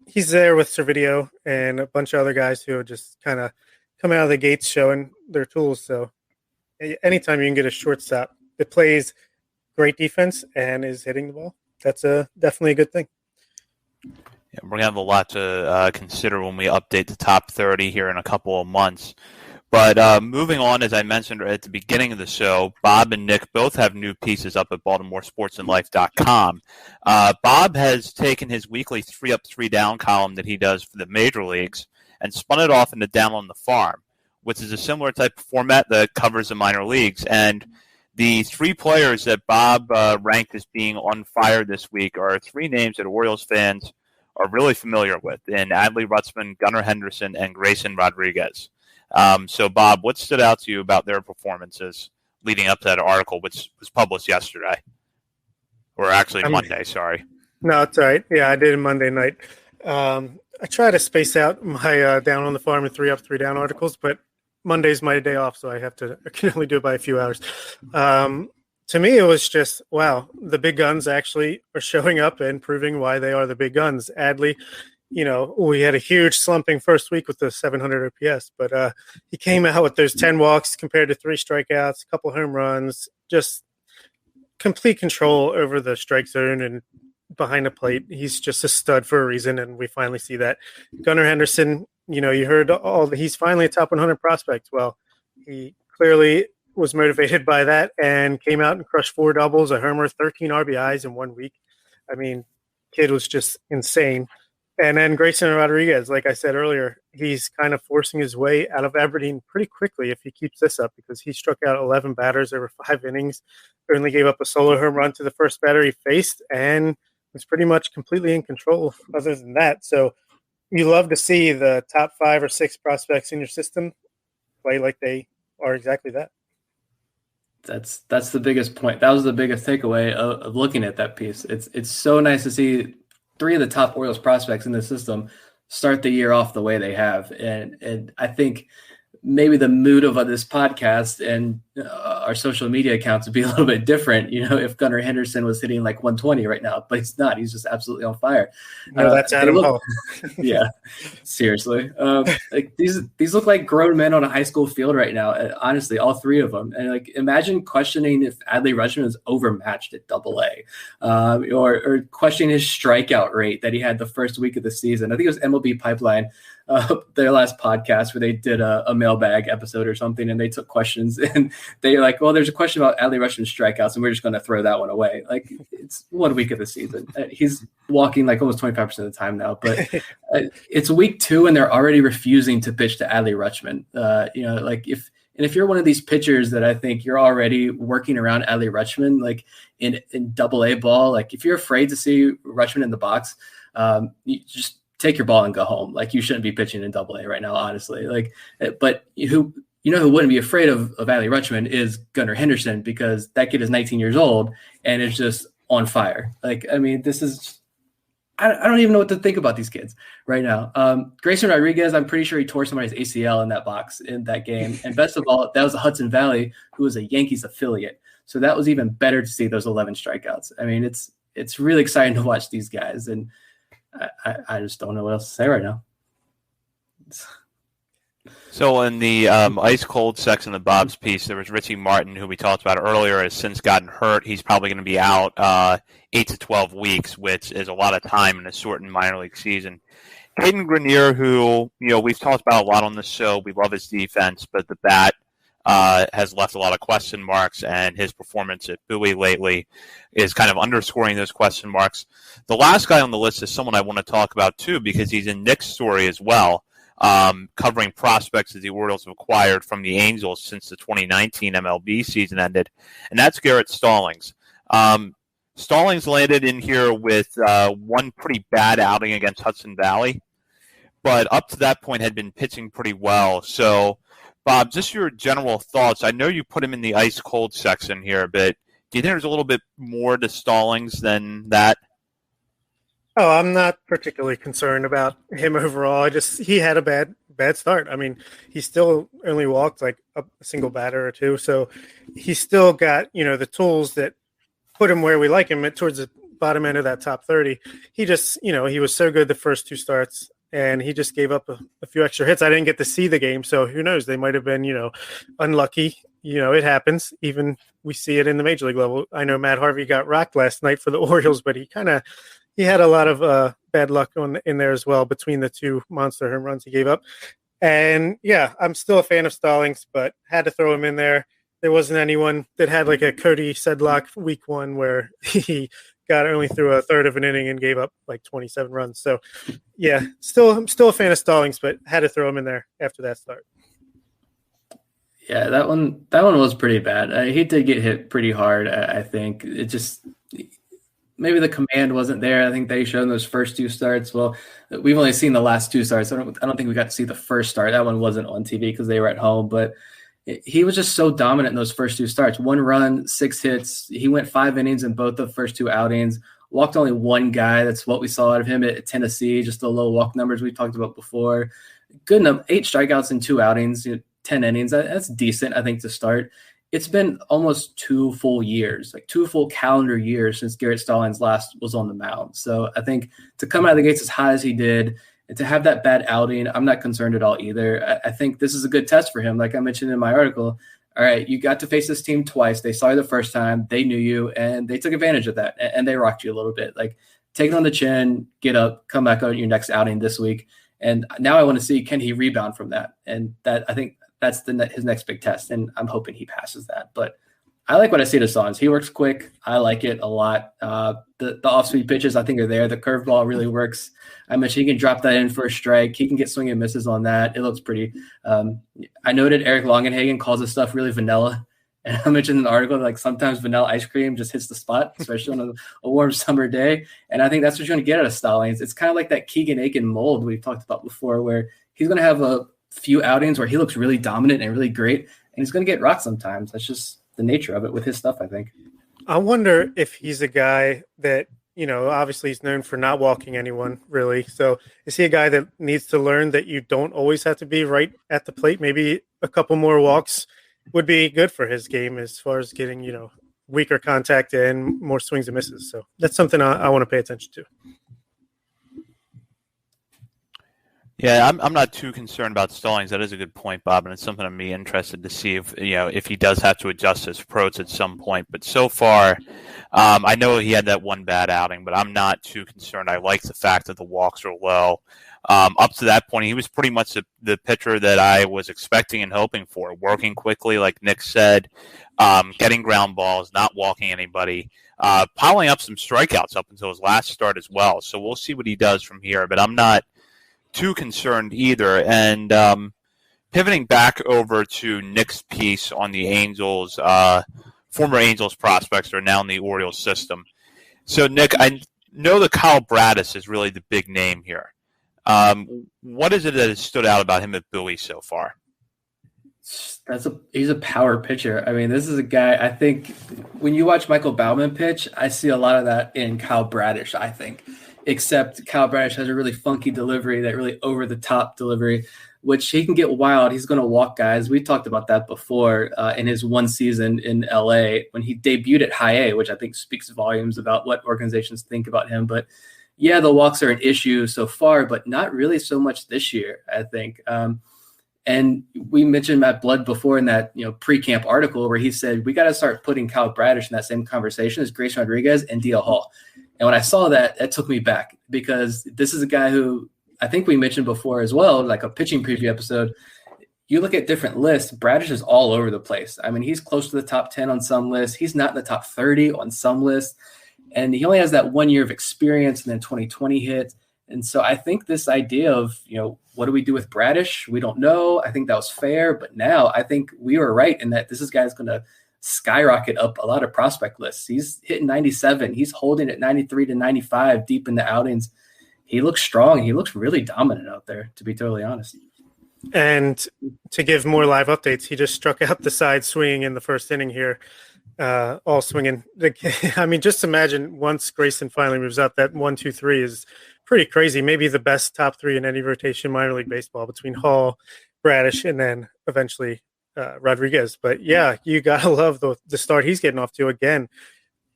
He's there with Servideo and a bunch of other guys who just kind of come out of the gates showing their tools. So anytime you can get a shortstop that plays great defense and is hitting the ball, that's definitely a good thing. Yeah, we're going to have a lot to consider when we update the top 30 here in a couple of months. But moving on, as I mentioned at the beginning of the show, Bob and Nick both have new pieces up at BaltimoreSportsAndLife.com. Bob has taken his weekly 3 Up, 3 Down column that he does for the major leagues and spun it off into Down on the Farm, which is a similar type of format that covers the minor leagues. And the 3 players that Bob ranked as being on fire this week are 3 names that Orioles fans are really familiar with, in Adley Rutschman, Gunnar Henderson, and Grayson Rodriguez. So, Bob, what stood out to you about their performances leading up to that article, which was published yesterday? Or actually Monday, sorry. No, it's all right. Yeah, I did it Monday night. I try to space out my Down on the Farm and 3 Up, 3 Down articles, but Monday's my day off, so I can only do it by a few hours. To me, it was just, wow, the big guns actually are showing up and proving why they are the big guns. Adley, we had a huge slumping first week with the 700 OPS, but he came out with those 10 walks compared to 3 strikeouts, a couple home runs, just complete control over the strike zone and behind the plate. He's just a stud for a reason, and we finally see that. Gunnar Henderson, you heard he's finally a top 100 prospect. Well, he clearly was motivated by that and came out and crushed 4 doubles, a homer, 13 RBIs in 1 week. I mean, kid was just insane. And then Grayson Rodriguez, like I said earlier, he's kind of forcing his way out of Aberdeen pretty quickly if he keeps this up, because he struck out 11 batters over 5 innings, only gave up a solo home run to the first batter he faced, and was pretty much completely in control other than that. So you love to see the top 5 or 6 prospects in your system play like they are exactly that. That's the biggest point. That was the biggest takeaway of looking at that piece. It's so nice to see 3 of the top Orioles prospects in the system start the year off the way they have. And I think maybe the mood of this podcast and our social media accounts would be a little bit different, if Gunnar Henderson was hitting like 120 right now, but he's not. He's just absolutely on fire. No, that's Adam Hall. Yeah, seriously. Like these look like grown men on a high school field right now. Honestly, all 3 of them. And like, imagine questioning if Adley Rutschman is overmatched at AA, or questioning his strikeout rate that he had the first week of the season. I think it was MLB Pipeline, their last podcast, where they did a mailbag episode or something, and they took questions, and they're like, well, there's a question about Adley Rutschman's strikeouts, and we're just going to throw that one away. Like, it's 1 week of the season. He's walking like almost 25% of the time now, but it's week 2 and they're already refusing to pitch to Adley Rutschman. If you're one of these pitchers that I think you're already working around Adley Rutschman, like in AA ball, like if you're afraid to see Rutschman in the box, you just take your ball and go home. Like, you shouldn't be pitching in AA right now, honestly. Like, but who wouldn't be afraid of Adley Rutschman is Gunnar Henderson, because that kid is 19 years old and is just on fire. Like, I mean, this is, I don't even know what to think about these kids right now. Grayson Rodriguez, I'm pretty sure he tore somebody's ACL in that box in that game. And best of all, that was a Hudson Valley, who was a Yankees affiliate. So that was even better to see those 11 strikeouts. I mean, it's really exciting to watch these guys. And I just don't know what else to say right now. So in the ice cold section of Bob's piece, there was Richie Martin, who we talked about earlier, has since gotten hurt. He's probably going to be out 8 to 12 weeks, which is a lot of time in a shortened minor league season. Caden Grenier, who we've talked about a lot on the show, we love his defense, but the bat has left a lot of question marks, and his performance at Bowie lately is kind of underscoring those question marks. The last guy on the list is someone I want to talk about too, because he's in Nick's story as well, covering prospects that the Orioles have acquired from the Angels since the 2019 MLB season ended, and that's Garrett Stallings. Stallings landed in here with one pretty bad outing against Hudson Valley, but up to that point had been pitching pretty well. So, Bob, just your general thoughts. I know you put him in the ice-cold section here, but do you think there's a little bit more to Stallings than that? Oh, I'm not particularly concerned about him overall. He had a bad start. I mean, he still only walked like a single batter or two, so he's still got, the tools that put him where we like him, towards the bottom end of that top 30. He just, he was so good the first two starts, and he just gave up a few extra hits. I didn't get to see the game, so who knows? They might have been, unlucky. It happens. Even we see it in the major league level. I know Matt Harvey got rocked last night for the Orioles, but he had a lot of bad luck in there as well between the two monster home runs he gave up. And yeah, I'm still a fan of Stallings, but had to throw him in there. There wasn't anyone that had like a Cody Sedlock week one where he got only through a third of an inning and gave up like 27 runs. So yeah, I'm still a fan of Stallings, but had to throw him in there after that start. Yeah, that one was pretty bad. He did get hit pretty hard. I think it just, maybe the command wasn't there. I think they showed in those first two starts. Well, we've only seen the last two starts. I don't think we got to see the first start. That one wasn't on TV because they were at home, but he was just so dominant in those first two starts. 1 run, 6 hits. He went 5 innings in both the first 2 outings. Walked only 1 guy. That's what we saw out of him at Tennessee, just the low walk numbers we talked about before. Good enough. 8 strikeouts in 2 outings, 10 innings. That's decent, I think, to start. It's been almost 2 full years, like 2 full calendar years since Garrett Stallings last was on the mound. So I think to come out of the gates as high as he did, and to have that bad outing, I'm not concerned at all either. I think this is a good test for him. Like I mentioned in my article, all right, you got to face this team twice. They saw you the first time. They knew you, and they took advantage of that, and they rocked you a little bit. Like, take it on the chin, get up, come back on your next outing this week. And now I want to see, can he rebound from that? And that, I think that's his next big test, and I'm hoping he passes that. But I like what I see to Stallings. He works quick. I like it a lot. The off-speed pitches, I think, are there. The curveball really works. I mentioned he can drop that in for a strike. He can get swing and misses on that. It looks pretty. I noted Eric Longenhagen calls this stuff really vanilla. And I mentioned in the article, like sometimes vanilla ice cream just hits the spot, especially on a warm summer day. And I think that's what you're going to get out of Stallings. It's kind of like that Keegan Aiken mold we've talked about before, where he's going to have a few outings where he looks really dominant and really great, and he's going to get rocked sometimes. That's just the nature of it with his stuff, I think. I wonder if he's a guy that, obviously he's known for not walking anyone really. So is he a guy that needs to learn that you don't always have to be right at the plate? Maybe a couple more walks would be good for his game as far as getting, weaker contact and more swings and misses. So that's something I want to pay attention to. Yeah, I'm not too concerned about Stallings. That is a good point, Bob, and it's something I'm be interested to see if he does have to adjust his approach at some point. But so far, I know he had that one bad outing, but I'm not too concerned. I like the fact that the walks are low. Up to that point, he was pretty much the pitcher that I was expecting and hoping for, working quickly, like Nick said, getting ground balls, not walking anybody, piling up some strikeouts up until his last start as well. So we'll see what he does from here, but I'm not too concerned either. And pivoting back over to Nick's piece on the Angels, former Angels prospects are now in the Orioles system. So, Nick, I know that Kyle Braddis is really the big name here. What is it that has stood out about him at Bowie so far? He's a power pitcher. I mean, this is a guy, I think, when you watch Michael Baumann pitch, I see a lot of that in Kyle Bradish, I think. Except Kyle Bradish has a really funky delivery, that really over-the-top delivery, which he can get wild. He's going to walk guys. We talked about that before in his one season in L.A. when he debuted at High A, which I think speaks volumes about what organizations think about him. But, yeah, the walks are an issue so far, but not really so much this year, I think. And we mentioned Matt Blood before in that pre-camp article where he said we got to start putting Kyle Bradish in that same conversation as Grayson Rodriguez and DL Hall. And when I saw that, that took me back because this is a guy who I think we mentioned before as well, like a pitching preview episode. you look at different lists, Bradish is all over the place. I mean, he's close to the top 10 on some lists. He's not in the top 30 on some lists. And he only has that 1 year of experience, and then 2020 hit. And so I think this idea of, what do we do with Bradish? We don't know. I think that was fair. But now I think we were right in that this guy's going to skyrocket up a lot of prospect lists. He's hitting 97. He's holding at 93 to 95 deep in the outings. He looks strong. He looks really dominant out there, to be totally honest. And to give more live updates, he just struck out the side swinging in the first inning here, all swinging. I mean, just imagine once Grayson finally moves up, that 1, 2, 3 is pretty crazy. Maybe the best top three in any rotation minor league baseball between Hall, Bradish, and then eventually Rodriguez. But yeah, you gotta love the start he's getting off to. Again,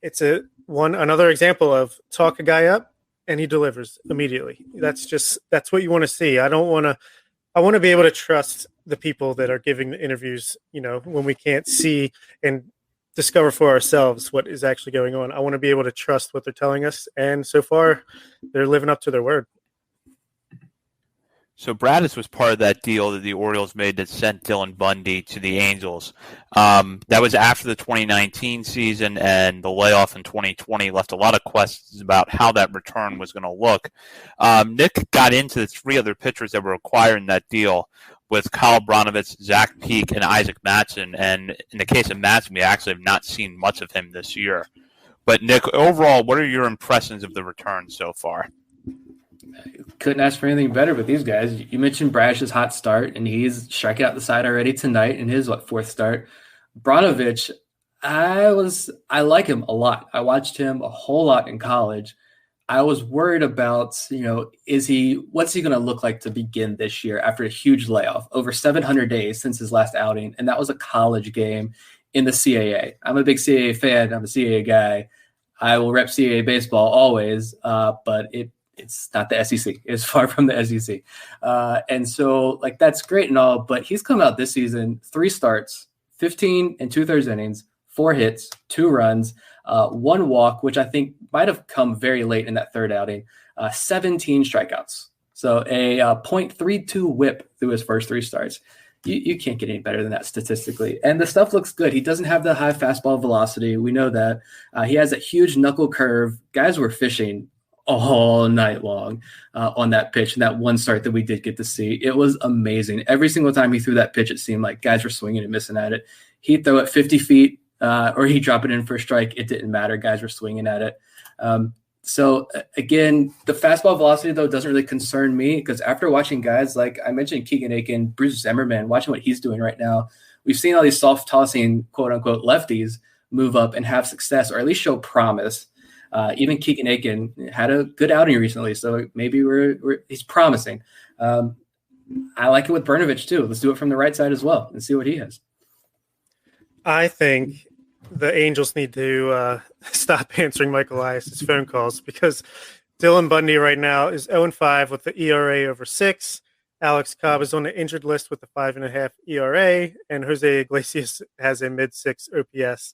it's another example of talk a guy up and he delivers immediately. That's what you want to see. I want to be able to trust the people that are giving the interviews, when we can't see and discover for ourselves what is actually going on. I want to be able to trust what they're telling us. And so far, they're living up to their word. So Bradish was part of that deal that the Orioles made that sent Dylan Bundy to the Angels. That was after the 2019 season, and the layoff in 2020 left a lot of questions about how that return was going to look. Nick got into the three other pitchers that were acquired in that deal with Kyle Bronovitz, Zach Peak, and Isaac Mattson. And in the case of Mattson, we actually have not seen much of him this year. But Nick, overall, what are your impressions of the return so far? Couldn't ask for anything better with these guys. You mentioned Bradish's hot start, and he's striking out the side already tonight in his fourth start. Bronovich, I like him a lot. I watched him a whole lot in college. I was worried about, what's he going to look like to begin this year after a huge layoff, over 700 days since his last outing, and that was a college game in the CAA. I'm a big CAA fan. I'm a CAA guy. I will rep CAA baseball always, but it's not the SEC. It's far from the SEC. And so, that's great and all, but he's come out this season, 3 starts, 15 and 2/3 innings, 4 hits, 2 runs, 1 walk, which I think might have come very late in that third outing, 17 strikeouts. So a .32 whip through his first 3 starts. You can't get any better than that statistically. And the stuff looks good. He doesn't have the high fastball velocity. We know that. He has a huge knuckle curve. Guys were fishing all night long on that pitch and that one start that we did get to see. It was amazing. Every single time he threw that pitch, it seemed like guys were swinging and missing at it. He'd throw it 50 feet or he'd drop it in for a strike. It didn't matter. Guys were swinging at it. So again, the fastball velocity, though, doesn't really concern me because after watching guys like I mentioned Keegan Aiken, Bruce Zimmerman, watching what he's doing right now, we've seen all these soft tossing, quote unquote, lefties move up and have success or at least show promise. Even Keegan Aiken had a good outing recently, so maybe he's promising. I like it with Brnovich too. Let's do it from the right side as well and see what he has. I think the Angels need to stop answering Mike Elias's phone calls because Dylan Bundy right now is 0-5 with the ERA over 6. Alex Cobb is on the injured list with the 5.5 ERA, and Jose Iglesias has a mid-6 OPS,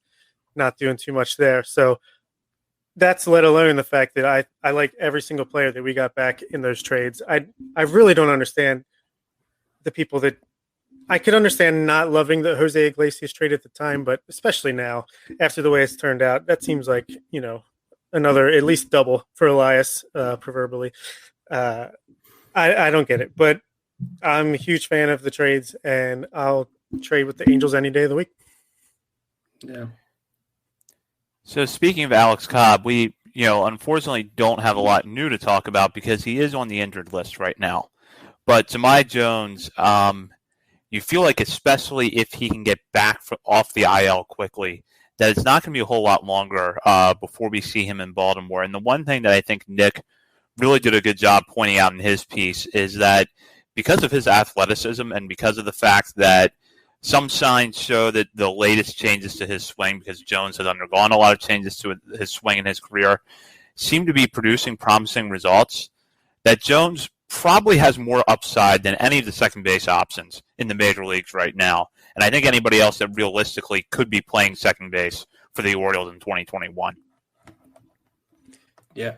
not doing too much there. So that's let alone the fact that I like every single player that we got back in those trades. I really don't understand the people that I could understand not loving the Jose Iglesias trade at the time, but especially now after the way it's turned out, that seems like, another at least double for Elias, proverbially. I don't get it, but I'm a huge fan of the trades and I'll trade with the Angels any day of the week. Yeah. So speaking of Alex Cobb, we, unfortunately don't have a lot new to talk about because he is on the injured list right now. But Jahmai Jones, you feel like especially if he can get back off the IL quickly, that it's not going to be a whole lot longer before we see him in Baltimore. And the one thing that I think Nick really did a good job pointing out in his piece is that because of his athleticism and because of the fact that some signs show that the latest changes to his swing, because Jones has undergone a lot of changes to his swing in his career, seem to be producing promising results, that Jones probably has more upside than any of the second base options in the major leagues right now. And I think anybody else that realistically could be playing second base for the Orioles in 2021. Yeah.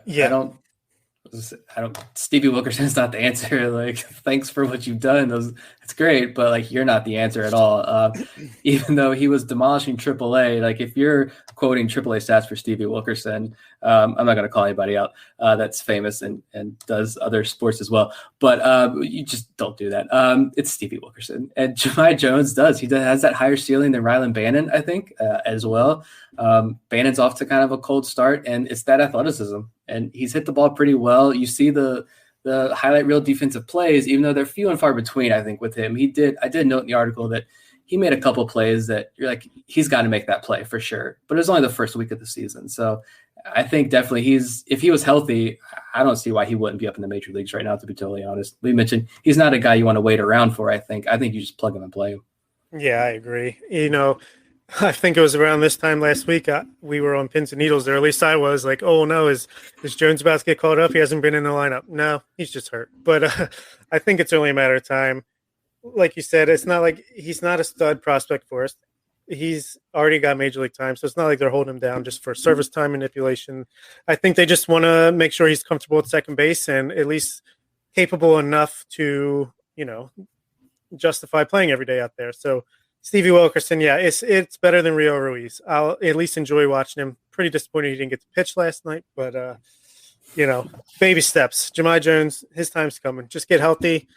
Stevie Wilkerson's not the answer. Like, thanks for what you've done. It's great, but like, you're not the answer at all. Even though he was demolishing AAA, like if you're quoting AAA stats for Stevie Wilkerson, I'm not going to call anybody out that's famous and does other sports as well, but you just don't do that. It's Stevie Wilkerson, and Jahmai Jones does. He has that higher ceiling than Rylan Bannon, I think, as well. Bannon's off to kind of a cold start, and it's that athleticism, and he's hit the ball pretty well. You see the highlight reel defensive plays, even though they're few and far between, I think, with him. I did note in the article that he made a couple plays that you're like, he's got to make that play for sure. But it was only the first week of the season. So I think definitely if he was healthy, I don't see why he wouldn't be up in the major leagues right now, to be totally honest. We mentioned he's not a guy you want to wait around for, I think. I think you just plug him and play him. Yeah, I agree. I think it was around this time last week, we were on pins and needles, or at least I was like, oh no, is Jones about to get called up? He hasn't been in the lineup. No, he's just hurt. But I think it's only a matter of time. Like you said, it's not like he's not a stud prospect for us. He's already got major league time, so it's not like they're holding him down just for service time manipulation. I think they just want to make sure he's comfortable at second base and at least capable enough to, justify playing every day out there. So Stevie Wilkerson, yeah, it's better than Rio Ruiz. I'll at least enjoy watching him. Pretty disappointed he didn't get to pitch last night, but baby steps. Jahmai Jones, his time's coming. Just get healthy,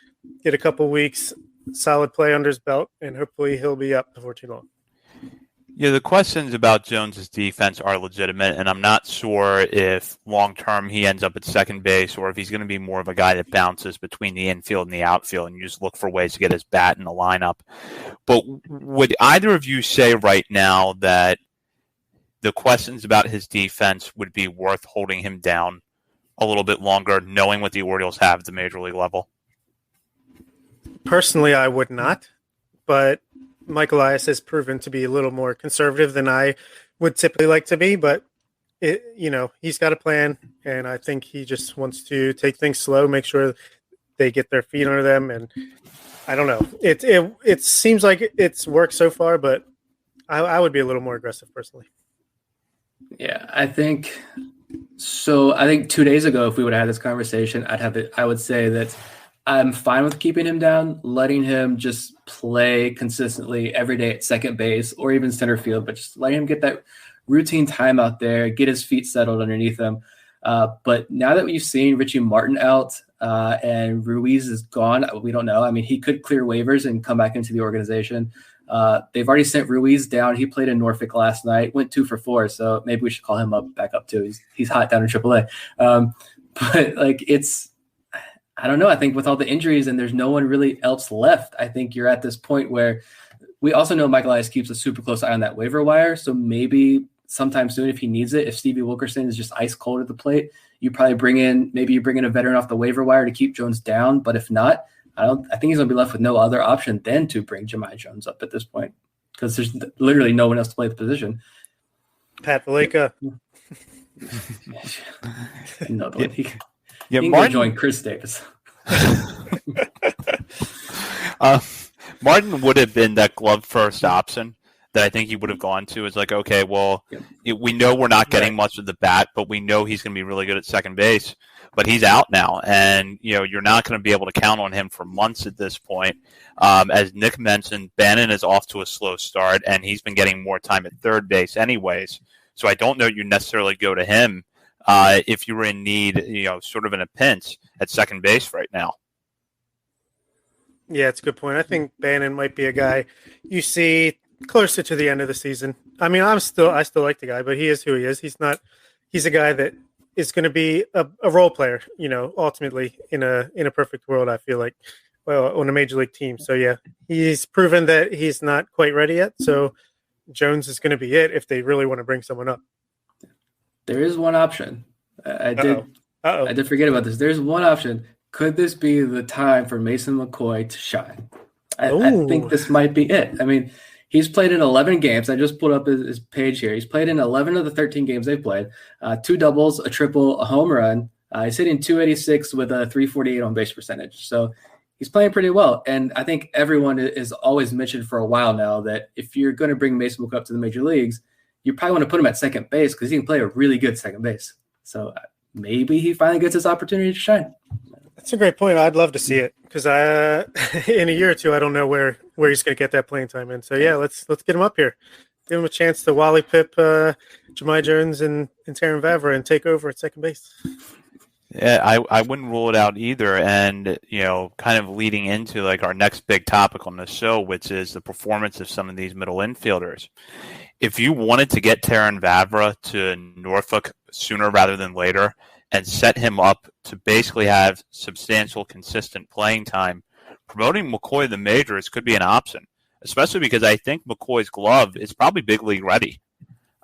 get a couple weeks, solid play under his belt, and hopefully he'll be up before too long. Yeah, the questions about Jones's defense are legitimate, and I'm not sure if long-term he ends up at second base or if he's going to be more of a guy that bounces between the infield and the outfield and you just look for ways to get his bat in the lineup. But would either of you say right now that the questions about his defense would be worth holding him down a little bit longer, knowing what the Orioles have at the major league level? Personally, I would not, but Mike Elias has proven to be a little more conservative than I would typically like to be, but he's got a plan, and I think he just wants to take things slow, make sure they get their feet under them, and I don't know. It seems like it's worked so far, but I would be a little more aggressive personally. Yeah, I think so. I think 2 days ago, if we would have had this conversation, I would say that I'm fine with keeping him down, letting him just play consistently every day at second base or even center field, but just letting him get that routine time out there, get his feet settled underneath him. But now that we've seen Richie Martin out and Ruiz is gone, we don't know. I mean, he could clear waivers and come back into the organization. They've already sent Ruiz down. He played in Norfolk last night, went 2 for 4. So maybe we should call him back up too. He's hot down in AAA. But like I don't know. I think with all the injuries and there's no one really else left, I think you're at this point where we also know Mike Elias keeps a super close eye on that waiver wire. So maybe sometime soon, if he needs it, if Stevie Wilkerson is just ice cold at the plate, you bring in a veteran off the waiver wire to keep Jones down. But if not, I think he's going to be left with no other option than to bring Jahmai Jones up at this point because there's literally no one else to play the position. Pat Valleca. No, Yeah, he can join Chris Davis. Martin would have been that glove first option that I think he would have gone to. It's like, okay, well, we know we're not getting much of the bat, but we know he's going to be really good at second base. But he's out now, and you're not going to be able to count on him for months at this point. As Nick mentioned, Bannon is off to a slow start, and he's been getting more time at third base anyways. So I don't know you necessarily go to him if you were in need, sort of in a pinch at second base right now. Yeah, it's a good point. I think Bannon might be a guy you see closer to the end of the season. I mean, I still like the guy, but he is who he is. He's a guy that is going to be a role player, ultimately in a perfect world, I feel like, well, on a major league team. So yeah, he's proven that he's not quite ready yet. So Jones is going to be it if they really want to bring someone up. There is one option. I did forget about this. There's one option. Could this be the time for Mason McCoy to shine? I think this might be it. I mean, he's played in 11 games. I just pulled up his page here. He's played in 11 of the 13 games they've played. 2 doubles, a triple, a home run. He's hitting .286 with a .348 on base percentage. So he's playing pretty well. And I think everyone is always mentioned for a while now that if you're going to bring Mason McCoy up to the major leagues, you probably want to put him at second base because he can play a really good second base. So maybe he finally gets his opportunity to shine. That's a great point. I'd love to see it because in a year or two, I don't know where he's going to get that playing time in. So yeah, let's get him up here. Give him a chance to Wally Pip, Jemai Jones, and Terrin Vavra and take over at second base. Yeah, I wouldn't rule it out either. And, kind of leading into like our next big topic on the show, which is the performance of some of these middle infielders. If you wanted to get Terrin Vavra to Norfolk sooner rather than later and set him up to basically have substantial, consistent playing time, promoting McCoy to the majors could be an option, especially because I think McCoy's glove is probably big league ready.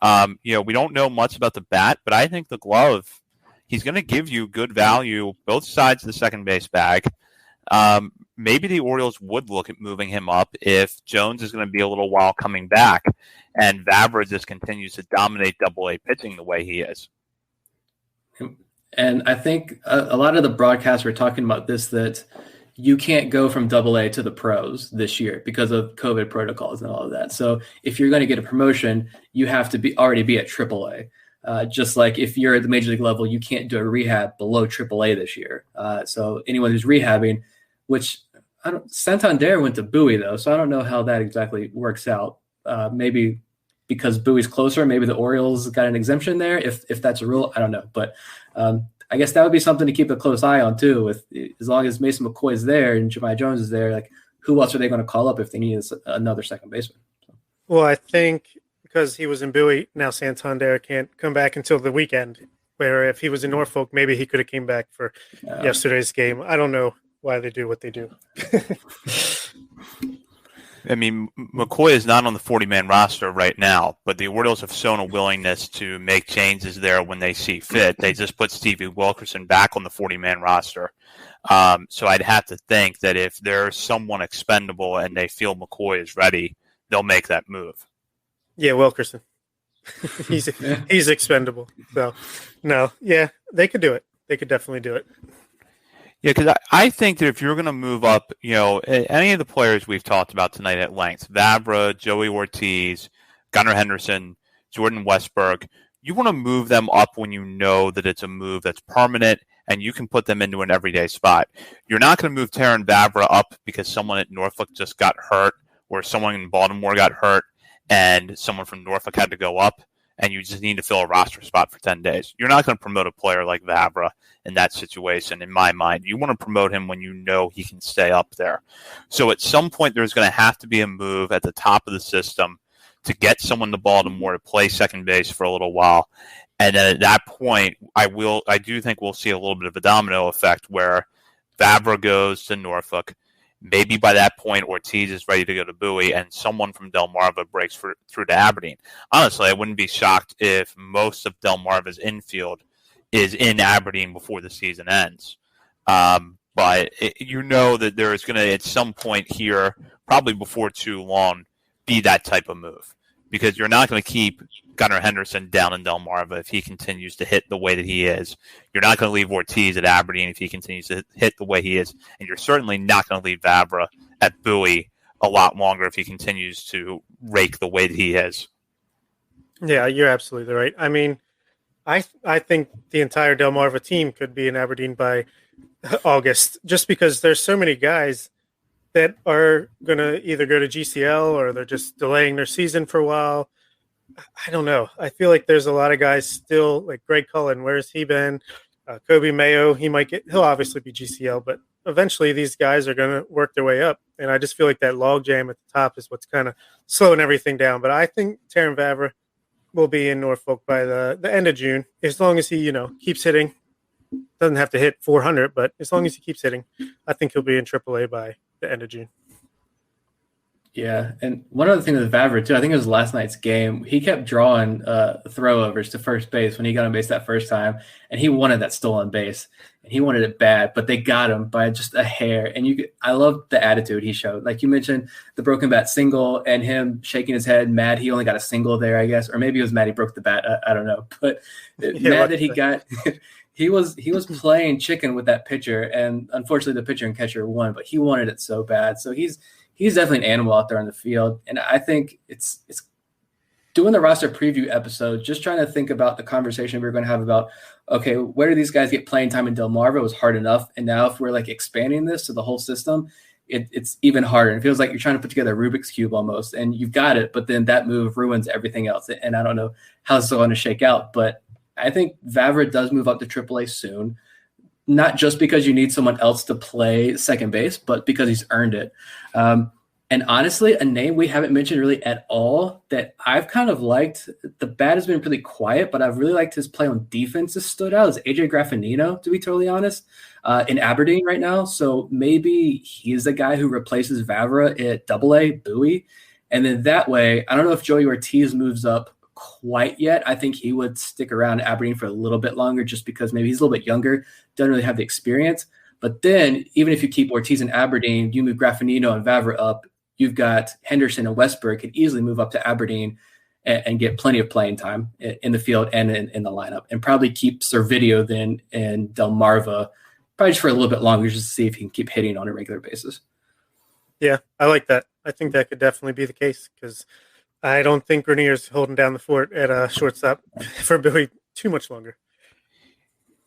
We don't know much about the bat, but I think the glove, he's going to give you good value both sides of the second base bag. Maybe the Orioles would look at moving him up if Jones is going to be a little while coming back and Vavra just continues to dominate Double-A pitching the way he is. And I think a lot of the broadcasts were talking about this, that you can't go from Double-A to the pros this year because of COVID protocols and all of that. So if you're going to get a promotion, you have to already be at Triple-A. Just like if you're at the major league level, you can't do a rehab below Triple-A this year. So anyone who's rehabbing, which Santander went to Bowie though, so I don't know how that exactly works out. Maybe because Bowie's closer, maybe the Orioles got an exemption there. If that's a rule, I don't know. But I guess that would be something to keep a close eye on too. As long as Mason McCoy is there and Jemai Jones is there, like who else are they going to call up if they need another second baseman? Well, I think because he was in Bowie, now Santander can't come back until the weekend. Where if he was in Norfolk, maybe he could have came back for yesterday's game. I don't know why they do what they do. I mean, McCoy is not on the 40-man roster right now, but the Orioles have shown a willingness to make changes there when they see fit. They just put Stevie Wilkerson back on the 40-man roster. So I'd have to think that if there's someone expendable and they feel McCoy is ready, they'll make that move. Yeah, Wilkerson. he's expendable. So, no, yeah, they could do it. They could definitely do it. Yeah, because I think that if you're going to move up, any of the players we've talked about tonight at length, Vavra, Joey Ortiz, Gunnar Henderson, Jordan Westberg, you want to move them up when you know that it's a move that's permanent and you can put them into an everyday spot. You're not going to move Terrin Vavra up because someone at Norfolk just got hurt or someone in Baltimore got hurt and someone from Norfolk had to go up and you just need to fill a roster spot for 10 days. You're not going to promote a player like Vavra in that situation, in my mind. You want to promote him when you know he can stay up there. So at some point, there's going to have to be a move at the top of the system to get someone to Baltimore to play second base for a little while. And then at that point, I do think we'll see a little bit of a domino effect where Vavra goes to Norfolk. Maybe by that point, Ortiz is ready to go to Bowie, and someone from Delmarva breaks through to Aberdeen. Honestly, I wouldn't be shocked if most of Delmarva's infield is in Aberdeen before the season ends. But that there is going to, at some point here, probably before too long, be that type of move. Because you're not going to keep Gunnar Henderson down in Delmarva if he continues to hit the way that he is. You're not going to leave Ortiz at Aberdeen if he continues to hit the way he is. And you're certainly not going to leave Vavra at Bowie a lot longer if he continues to rake the way that he is. Yeah, you're absolutely right. I mean, I think the entire Delmarva team could be in Aberdeen by August just because there's so many guys that are going to either go to GCL or they're just delaying their season for a while. I don't know. I feel like there's a lot of guys still, like Greg Cullen. Where's he been? Kobe Mayo, he'll obviously be GCL, but eventually these guys are going to work their way up. And I just feel like that log jam at the top is what's kind of slowing everything down. But I think Terrin Vavra will be in Norfolk by the end of June, as long as he, keeps hitting. Doesn't have to hit 400, but as long as he keeps hitting, I think he'll be in AAA by the end of June. Yeah, and one other thing with Vavra too, I think it was last night's game. He kept drawing throwovers to first base when he got on base that first time, and he wanted that stolen base, and he wanted it bad. But they got him by just a hair, and I love the attitude he showed. Like you mentioned, the broken bat single, and him shaking his head, mad he only got a single there, I guess, or maybe it was mad he broke the bat. I don't know, but mad that he got. He was playing chicken with that pitcher, and unfortunately the pitcher and catcher won, but he wanted it so bad. So he's definitely an animal out there on the field, and I think it's doing the roster preview episode, just trying to think about the conversation we were going to have about, okay, where do these guys get playing time in Delmarva? It was hard enough. And now if we're like expanding this to the whole system, it's even harder. It feels like you're trying to put together a Rubik's Cube almost, and you've got it, but then that move ruins everything else. And I don't know how this is going to shake out, but I think Vavra does move up to AAA soon, not just because you need someone else to play second base, but because he's earned it. And honestly, a name we haven't mentioned really at all that I've kind of liked, the bat has been pretty quiet, but I've really liked his play on defense has stood out, is AJ Graffinino, to be totally honest, in Aberdeen right now. So maybe he's the guy who replaces Vavra at AA, Bowie. And then that way, I don't know if Joey Ortiz moves up quite yet. I think he would stick around Aberdeen for a little bit longer just because maybe he's a little bit younger, doesn't really have the experience. But then even if you keep Ortiz in Aberdeen, you move Graffinino and Vavra up, you've got Henderson and Westberg could easily move up to Aberdeen and get plenty of playing time in the field and in the lineup, and probably keep Servideo then in Delmarva probably just for a little bit longer just to see if he can keep hitting on a regular basis. Yeah, I like that. I think that could definitely be the case because I don't think Grenier's holding down the fort at shortstop for Billy too much longer.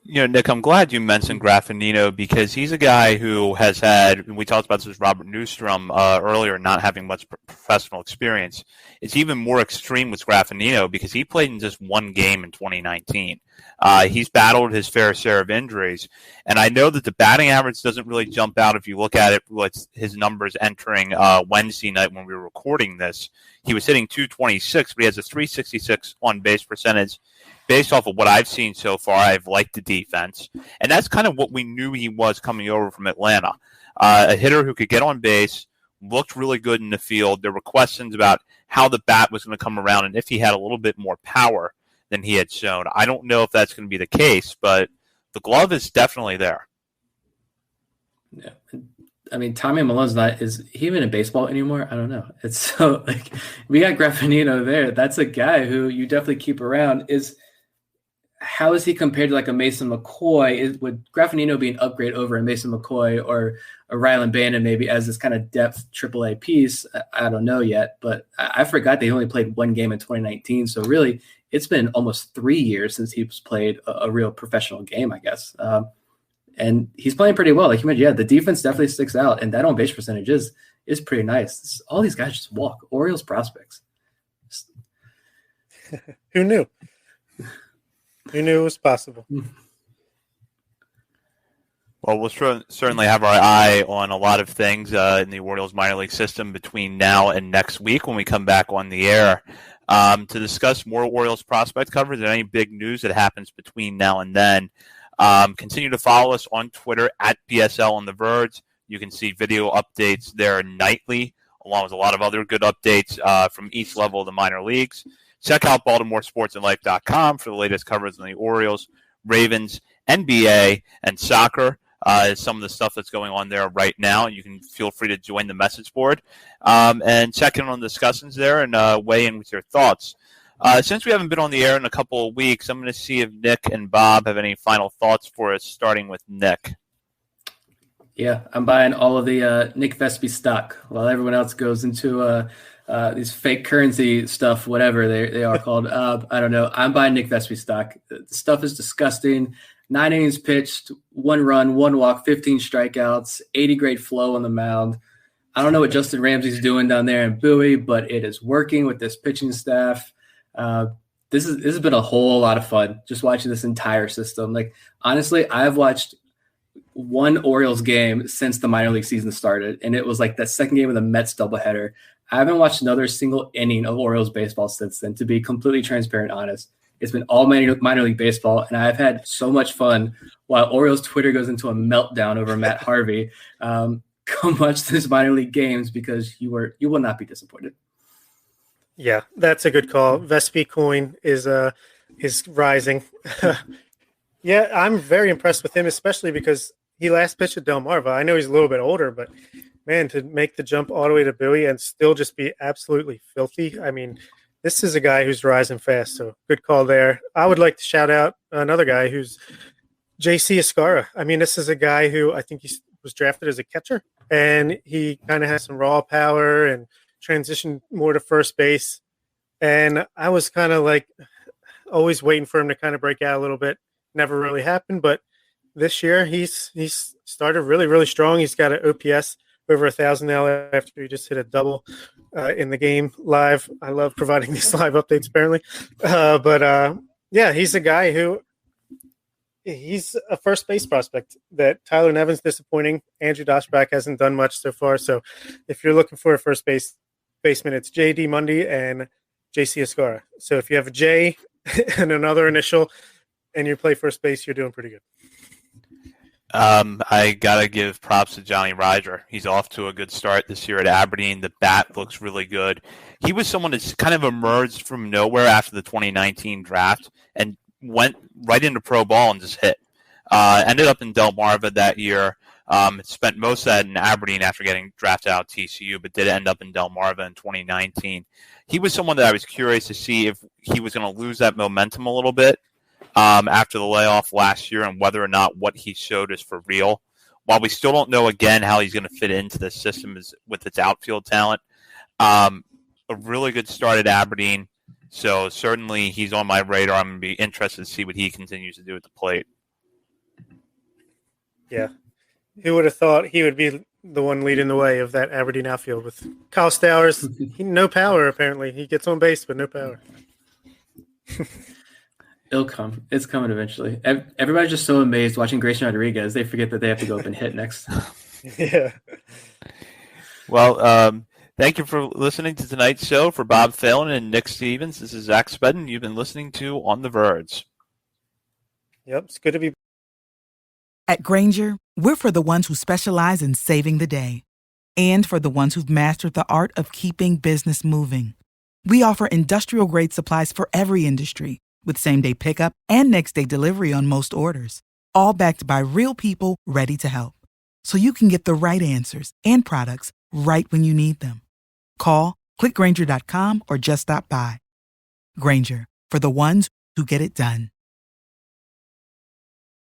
You know, Nick, I'm glad you mentioned Graffinino because he's a guy who has had, we talked about this with Robert Newstrom earlier, not having much professional experience. It's even more extreme with Graffinino because he played in just one game in 2019. He's battled his fair share of injuries. And I know that the batting average doesn't really jump out if you look at it with his numbers entering Wednesday night when we were recording this. He was hitting .226, but he has a .366 on-base percentage. Based off of what I've seen so far, I've liked the defense. And that's kind of what we knew he was coming over from Atlanta. A hitter who could get on base, looked really good in the field. There were questions about how the bat was going to come around and if he had a little bit more power than he had shown. I don't know if that's going to be the case, but the glove is definitely there. Yeah. I mean, Tommy Malone's not, is he even in baseball anymore? I don't know. It's so like, we got Graffinino there. That's a guy who you definitely keep around. How is he compared to like a Mason McCoy? Would Graffinino be an upgrade over a Mason McCoy or a Rylan Bannon maybe as this kind of depth AAA piece? I don't know yet, but I forgot they only played one game in 2019. So really, it's been almost 3 years since he's played a real professional game, I guess. And he's playing pretty well. Like you mentioned, yeah, the defense definitely sticks out, and that on base percentage is pretty nice. All these guys just walk. Orioles prospects. Who knew? Who knew it was possible? Well, we'll certainly have our eye on a lot of things in the Orioles minor league system between now and next week when we come back on the air to discuss more Orioles prospect coverage and any big news that happens between now and then. Continue to follow us on Twitter at BSL on the Verge. You can see video updates there nightly, along with a lot of other good updates from each level of the minor leagues. Check out BaltimoreSportsAndLife.com for the latest coverage on the Orioles, Ravens, NBA, and soccer. Some of the stuff that's going on there right now. You can feel free to join the message board and check in on the discussions there and weigh in with your thoughts. Since we haven't been on the air in a couple of weeks, I'm going to see if Nick and Bob have any final thoughts for us, starting with Nick. Yeah, I'm buying all of the Nick Vespi stock while everyone else goes into these fake currency stuff, whatever they are called. I don't know. I'm buying Nick Vespi stock. The stuff is disgusting. 9 innings pitched, 1 run, 1 walk, 15 strikeouts, 80 grade flow on the mound. I don't know what Justin Ramsey's doing down there in Bowie, but it is working with this pitching staff. This has been a whole lot of fun just watching this entire system. Like, honestly, I've watched one Orioles game since the minor league season started, and it was like that second game of the Mets doubleheader. I haven't watched another single inning of Orioles baseball since then, to be completely transparent and honest. It's been all minor league baseball, and I've had so much fun while Orioles Twitter goes into a meltdown over Matt Harvey. Come watch these minor league games because you will not be disappointed. Yeah, that's a good call. Vespi coin is rising. Yeah, I'm very impressed with him, especially because he last pitched at Delmarva. I know he's a little bit older, but man, to make the jump all the way to Bowie and still just be absolutely filthy. I mean, this is a guy who's rising fast, so good call there. I would like to shout out another guy who's JC Escara. I mean, this is a guy who I think he was drafted as a catcher, and he kind of has some raw power and transitioned more to first base. And I was kind of like always waiting for him to kind of break out a little bit. Never really happened, but this year he's started really, really strong. He's got an OPS over 1,000 now after he just hit a double in the game live. I love providing these live updates, apparently. Yeah, he's a guy who he's a first base prospect that Tyler Nevin's disappointing. Andrew Doshback hasn't done much so far. So if you're looking for a first baseman, it's J.D. Mundy and J.C. Escara. So if you have a J and another initial and you play first base, you're doing pretty good. I gotta give props to Johnny Rider. He's off to a good start this year at Aberdeen. The bat looks really good. He was someone that's kind of emerged from nowhere after the 2019 draft and went right into pro ball and just hit. Ended up in Delmarva that year. Spent most of that in Aberdeen after getting drafted out of TCU, but did end up in Delmarva in 2019. He was someone that I was curious to see if he was going to lose that momentum a little bit after the layoff last year and whether or not what he showed is for real. While we still don't know, again, how he's going to fit into the system with its outfield talent. A really good start at Aberdeen. So certainly he's on my radar. I'm going to be interested to see what he continues to do at the plate. Yeah. Who would have thought he would be the one leading the way of that Aberdeen outfield with Kyle Stowers? No power, apparently. He gets on base, but no power. It'll come. It's coming eventually. Everybody's just so amazed watching Grayson Rodriguez. They forget that they have to go up and hit next. Yeah. Well, thank you for listening to tonight's show. For Bob Phelan and Nick Stevens, this is Zach Spedden. You've been listening to On the Verge. Yep, it's good to be. At Granger, we're for the ones who specialize in saving the day and for the ones who've mastered the art of keeping business moving. We offer industrial-grade supplies for every industry with same-day pickup and next-day delivery on most orders, all backed by real people ready to help. So you can get the right answers and products right when you need them. Call, click Granger.com, or just stop by. Granger, for the ones who get it done.